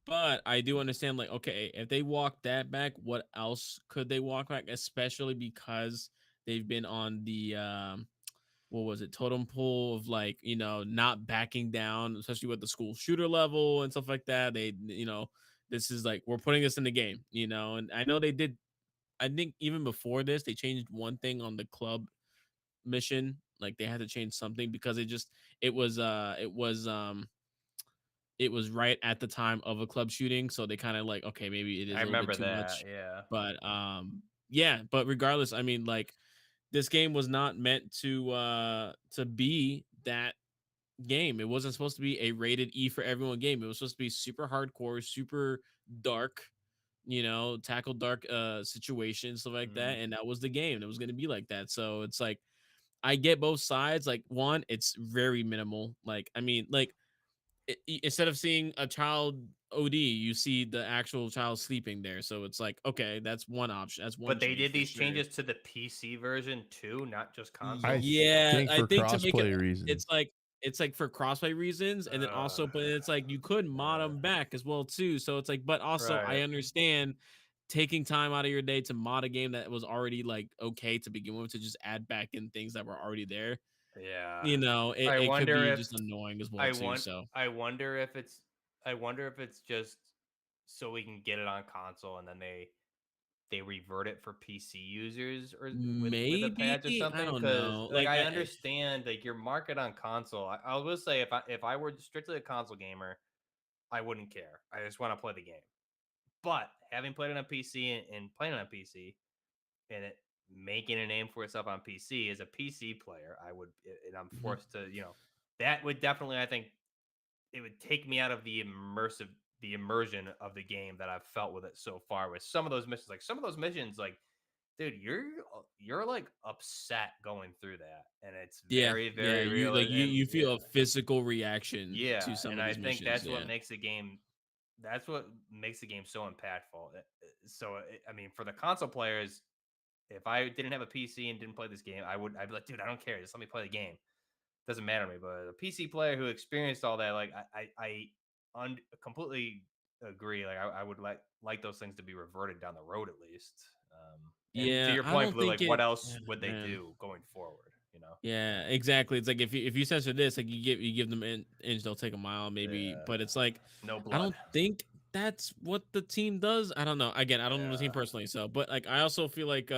But I do understand, like, okay, if they walk that back, what else could they walk back? Especially because they've been on the what was it, totem pole of like, not backing down, especially with the school shooter level and stuff like that. They, this is like, we're putting this in the game, and I know they did. I think even before this, they changed one thing on the club mission. Like they had to change something because it was right at the time of a club shooting, so they kind of like, okay, maybe it is I a little remember bit too that. much. Yeah. But yeah, but regardless, I mean, like this game was not meant to be that game. It wasn't supposed to be a rated E for everyone game. It was supposed to be super hardcore, super dark, tackle dark situations, stuff like that. And that was the game. It was going to be like that. So it's like, I get both sides. Like, one, it's very minimal. Like, I mean, like instead of seeing a child OD, you see the actual child sleeping there. So it's like, okay, that's one option. That's one. But they did for these sure. changes to the PC version too, not just console. Yeah, I think to make it, reasons. it's like for crossplay reasons, and then also, but it's like you could mod them back as well too. So it's like, but also I understand taking time out of your day to mod a game that was already like okay to begin with, to just add back in things that were already there. Yeah, it could be just annoying as well too. So I wonder if it's just so we can get it on console and then they revert it for PC users or with a patch or something. I don't Because know. like I understand like your market on console. I will say if I were strictly a console gamer, I wouldn't care. I just want to play the game. But having played it on PC and playing it on PC and it making a name for itself on PC as a PC player, and I'm forced to, that would definitely, I think, it would take me out of the immersive the immersion of the game that I've felt with it so far. With some of those missions, like dude, you're like upset going through that, and it's Yeah, very yeah. very You real. like And you feel a physical reaction yeah, to some and of I these think missions. that's what Yeah. makes the game. That's what makes the game so impactful. I mean, for the console players, if I didn't have a PC and didn't play this game, I'd be like, dude, I don't care. Just let me play the game. Doesn't matter to me. But a PC player who experienced all that, like completely agree. Like I would like those things to be reverted down the road at least. And to Yeah, your I point, don't Blue, like think what it. else Yeah, would they man. do going forward? You know? Yeah, exactly. It's like if you censor this, like you give them an inch, they'll take a mile, maybe. Yeah. But it's like No I blood. don't think that's what the team does. I don't know. Again, I don't know the team Yeah. personally, so but like I also feel like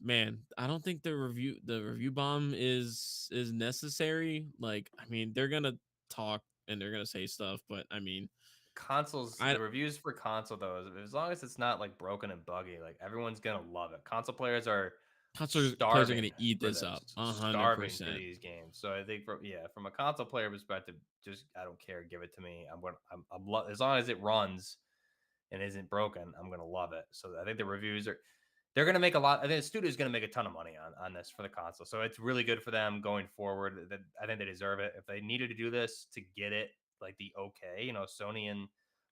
man, I don't think the review bomb is necessary. Like, I mean, they're gonna talk and they're gonna say stuff, but I mean, Consoles, I the reviews for console though, as long as it's not like broken and buggy, like everyone's gonna love it. Console players are console players are starving gonna eat for this this, up, a hundred starving for percent. these games. So I think from a console player perspective, just I don't care, give it to me. As long as it runs and isn't broken, I'm gonna love it. So I think the reviews are they're gonna make a lot. I think the studio's gonna make a ton of money on this for the console. So it's really good for them going forward. That I think they deserve it. If they needed to do this to get it like the okay, Sony and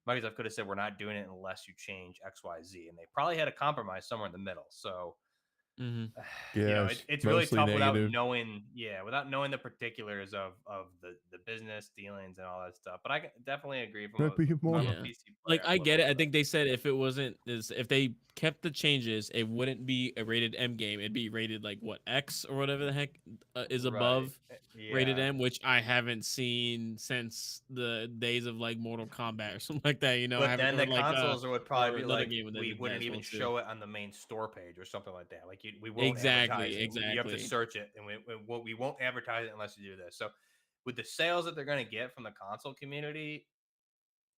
Microsoft could have said we're not doing it unless you change X, Y, Z, and they probably had a compromise somewhere in the middle. So Hmm. Yeah, it's it's really mostly tough negative. without knowing the particulars of the business dealings and all that stuff. But I can definitely agree Could be if more. I'm a Yeah. PC Like player, I'm I a little get it. I upset. think they said if it wasn't is if they kept the changes, it wouldn't be a rated M game. It'd be rated like what X or whatever the heck is Right. above rated Yeah. M, which I haven't seen since the days of like Mortal Kombat or something like that. I But haven't then or the like consoles would or probably be another like, game that we did that wouldn't as well even too. show it on the main store page or something like that. Like we won't advertise Exactly, it. You have to exactly. search it, and we won't advertise it unless you do this. So with the sales that they're going to get from the console community,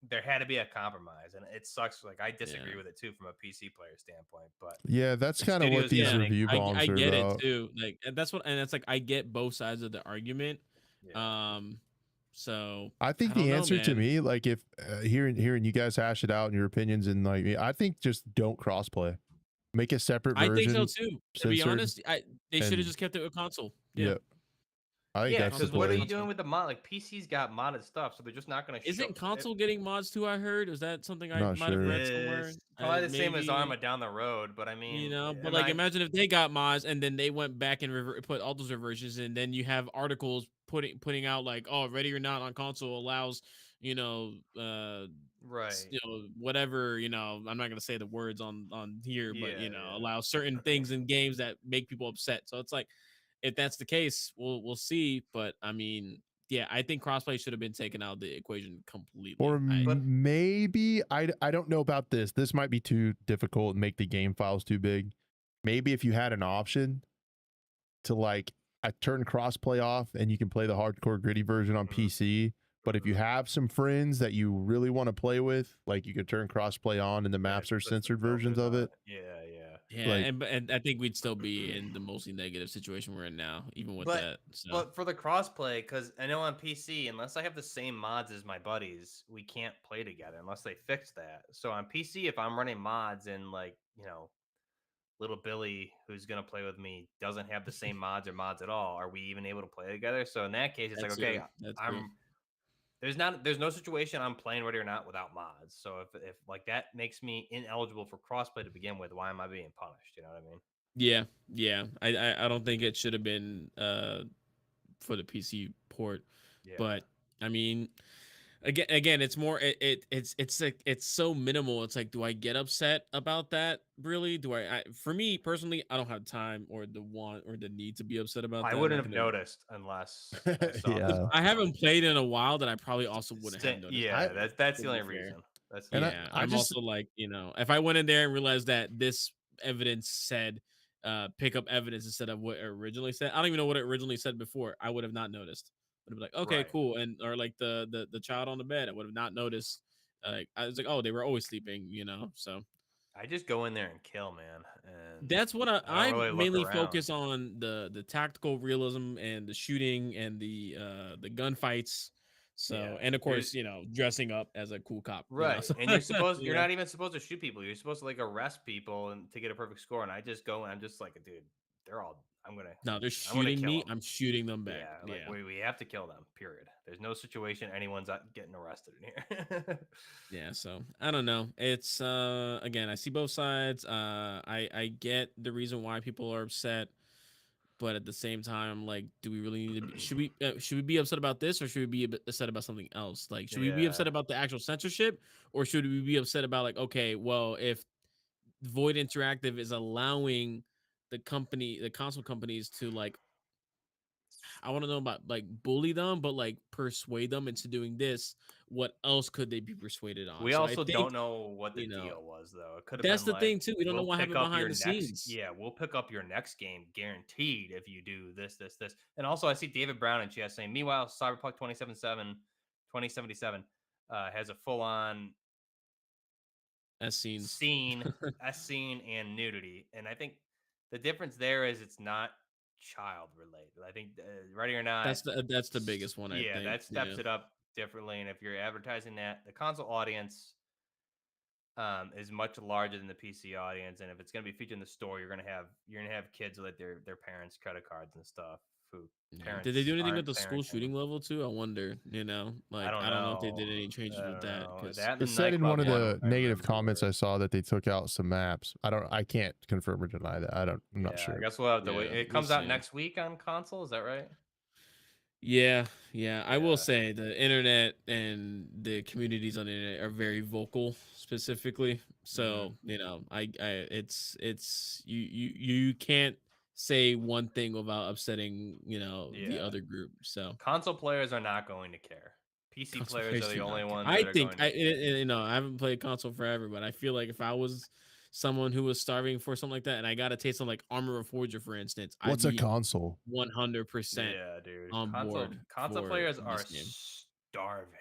there had to be a compromise, and it sucks. Like I Yeah. disagree with it too from a PC player standpoint, but Yeah, that's the kind of what studio's these gonna Yeah, make review I bombs are get it about. too. Like and that's what and it's like I get both sides of the argument. yeah. Um, so I I think don't the know, answer to man. me, like if hearing you guys hash it out and your opinions and like me, I think just don't crossplay. Make a separate I think so version, too. To be censored, honest, they should have and just kept it with console. Yeah, yeah, I think Yeah, that's the because console with what are play. you doing console. with the mod? Like PC's got modded stuff, so they're just not going to show Isn't it. console getting mods too? I heard. Is that something I Not might have sure. read somewhere? Is probably the same as Maybe Arma down the road, but I mean, but am like I imagine if they got mods and then they went back and put all those reversions, and then you have articles putting out like, oh, Ready or Not on console allows right? whatever, I'm not gonna say the words on here, but Yeah, allow certain things in games that make people upset. So it's like, if that's the case, we'll see. But I mean, yeah, I think crossplay should have been taken out of the equation Or completely. but maybe I don't know about this. This might be too difficult and make the game files too big. Maybe if you had an option to like I turn crossplay off and you can play the hardcore gritty version on Mhm, PC. But if you mhm. have some friends that you really want to play with, like you could turn crossplay on and the Yeah, maps are put some censored versions filters of on it. it. Yeah, yeah. Yeah, Like, and I think we'd still be in the mostly negative situation we're in now, even with But that. So but for the crossplay, because I know on PC, unless I have the same mods as my buddies, we can't play together unless they fix that. So on PC, if I'm running mods and like little Billy who's gonna play with me doesn't have the same mods or mods at all, are we even able to play together? So in that case, it's like that's okay, true. That's true. I'm there's no situation I'm playing Ready or Not without mods. So if like that makes me ineligible for crossplay to begin with, why am I being punished? You know what I mean? Yeah, yeah. I don't think it should have been for the PC port, Yeah. but I mean, again, it's more it's like it's so minimal. It's like, do I get upset about that? Really? Do for me personally, I don't have time or the want or the need to be upset about I that. wouldn't Not have gonna. noticed unless I saw the 'Cause yeah. stuff. I haven't played in a while that I probably also wouldn't have noticed I Yeah, either, that's to the be only fair. reason. That's the and only Yeah, I I'm reason. just also like, if I went in there and realized that this evidence said pick up evidence instead of what it originally said. I don't even know what it originally said before. I would have not noticed. Would have been like, okay, Right. cool. And or like the child on the bed, I would have not noticed. Like I was like, oh, they were always sleeping, So I just go in there and kill, man, and that's what I don't I really look mainly around. focus on the tactical realism and the shooting and the gunfights. So, Yeah. and of You're- course, dressing up as a cool cop. Right. So, And you're yeah. not even supposed to shoot people. You're supposed to like arrest people and to get a perfect score. And I just go and I'm just like, dude, I'm No, they're gonna shooting kill me. them. I'm shooting them back. Yeah, like Yeah. we have to kill them. Period. There's no situation anyone's getting arrested in here. Yeah, so I don't know. It's again, I see both sides. I get the reason why people are upset, but at the same time, I'm like, do we really need to be, should we be upset about this, or should we be upset about something else? Like, should we be upset Yeah. about the actual censorship, or should we be upset about, like, okay, well, if Void Interactive is allowing the console companies to, like, I want to know about, like, bully them, but like persuade them into doing this, what else could they be persuaded on? We So I also think, don't know what the you know, deal was though. It could have that's been the like thing too. We don't know we'll what pick happened up your behind the next scenes. we'll pick up your next game guaranteed if you do this. And also I see David Brown in chat saying, meanwhile, Cyberpunk 2077 has a full on As scenes. scene and nudity. And I think the difference there is it's not child related. I think Ready or Not, That's the biggest one, I think. that steps it up differently. And if you're advertising that, the console audience is much larger than the PC audience. And if it's going to be featured in the store, you're gonna have kids with their parents' credit cards and stuff. Who Yeah. parents Did they do anything aren't with the school parenting. shooting level too? I wonder. Like, I don't know if they did any changes I with don't that, know. because That and It the said in one of nightclub the I negative remember comments were- I saw that they took out some maps. I can't confirm or deny that. I'm not I sure. guess we'll have to wait. Yeah, It we'll comes out see. next week on console. Is that right? Yeah. I will Yeah. say the internet and the communities on the internet are very vocal, specifically. So it's you can't say one thing without upsetting the Yeah. other group. So Console players are not going to care. PC console players players are the do not only care. ones I that are think going to care. I haven't played console forever, but I feel like if I was someone who was starving for something like that and I got a taste of, like, Armor of Forger, for instance, I'd What's a be console? 100% Yeah, dude. on board Console for players this are game. starving,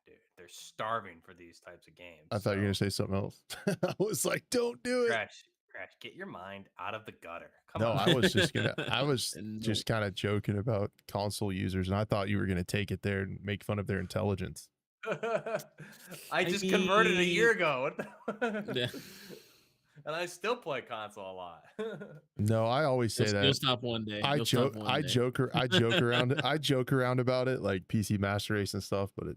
dude. They're starving for these types of games. I thought you were gonna say something else. I was like, don't do it. Crash, get your mind out of the gutter. Come No, on. I was just No. just kind of joking about console users, and I thought you were gonna take it there and make fun of their intelligence. I just converted a year ago. Yeah. And I still play console a lot. No, I always say You'll that. stop one day. I You'll stop joke, one I day. joke, I joke around, I joke around about it, like PC Master Race and stuff. But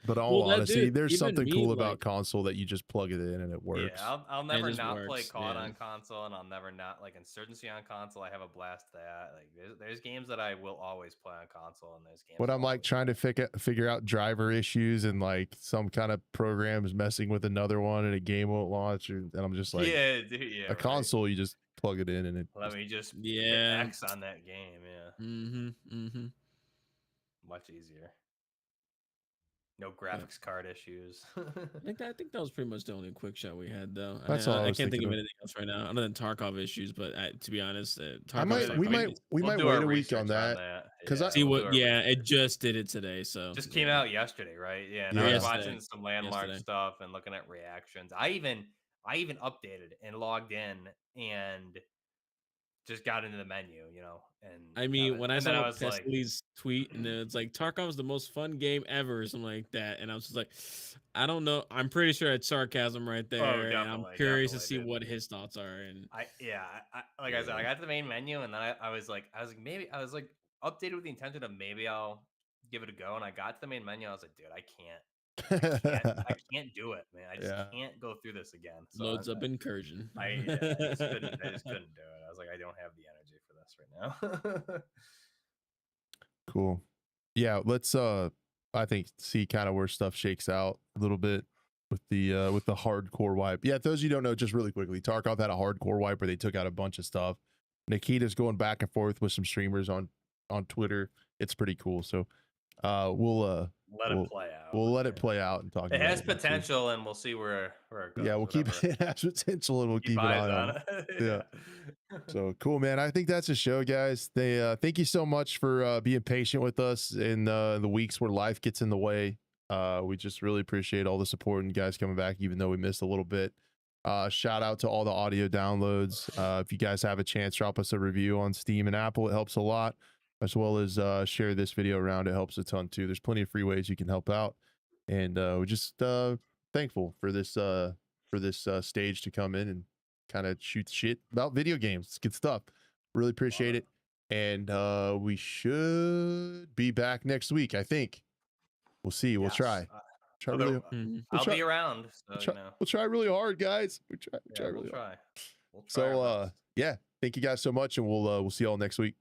but all Well, honesty, dude, there's even something me, cool about like, console that you just plug it in and it works. Yeah, I'll never just not play works, COD yeah. on console, and I'll never not like Insurgency on console. I have a blast at that. Like, there's games that I will always play on console, and there's games. When I'm like trying to figure out driver issues and like some kind of program is messing with another one and a game won't launch, and I'm just like, yeah, dude, yeah. a console, you just plug it in and it. Let me just hit Yeah. X on that game. Yeah, Mm-hmm. much easier. No graphics card issues. I think that was pretty much the only quick shot we had, though. That's all I I was can't think thinking of of. anything else right now other than Tarkov issues. But to be honest, I Tarkov's might, like we might, crazy. we We'll might do wait our a week on research that. 'Cause I- See we'll do what? our Yeah, research. it just did it today. So Just came out yesterday, right? Yeah, and Yeah. I was Yesterday. watching some landmark Yesterday. stuff and looking at reactions. I even updated and logged in and just got into the menu, and I mean, when I and then saw was like, Pesky's tweet and it's like Tarkov's the most fun game ever or something like that, and I was just like, I don't know. I'm pretty sure it's sarcasm right there. and I'm definitely, curious to definitely, see dude. what his thoughts are. And I said, I got to the main menu, and then I was like, maybe I was like updated with the intention of maybe I'll give it a go, and I got to the main menu. I was like, dude, I can't do it, man. I just can't go through this again. So loads up Incursion. I just couldn't do it. I was like, I don't have the energy for this right now. Cool. Yeah, let's I think see kind of where stuff shakes out a little bit with the hardcore wipe. Yeah, those of you who don't know, just really quickly, Tarkov had a hardcore wipe where they took out a bunch of stuff. Nikita's going back and forth with some streamers on Twitter. It's pretty cool. So we'll let it play out. We'll let it play out and talk It about has it next week. potential, and we'll see where it goes. Yeah, we'll keep it has potential and we'll keep an eyes eye on it. Yeah. So cool, man. I think that's a show, guys. They thank you so much for being patient with us in the weeks where life gets in the way. We just really appreciate all the support and you guys coming back, even though we missed a little bit. Shout out to all the audio downloads. If you guys have a chance, drop us a review on Steam and Apple. It helps a lot. as well as share this video around. It helps a ton too. There's plenty of free ways you can help out, and we're just thankful for this stage to come in and kind of shoot shit about video games. It's good stuff. Really appreciate it. And we should be back next week, I think. We'll see. We'll try. Try really. I'll be around. So we'll try really hard, guys. We'll try really hard. We'll try So yeah, thank you guys so much, and we'll see y'all next week.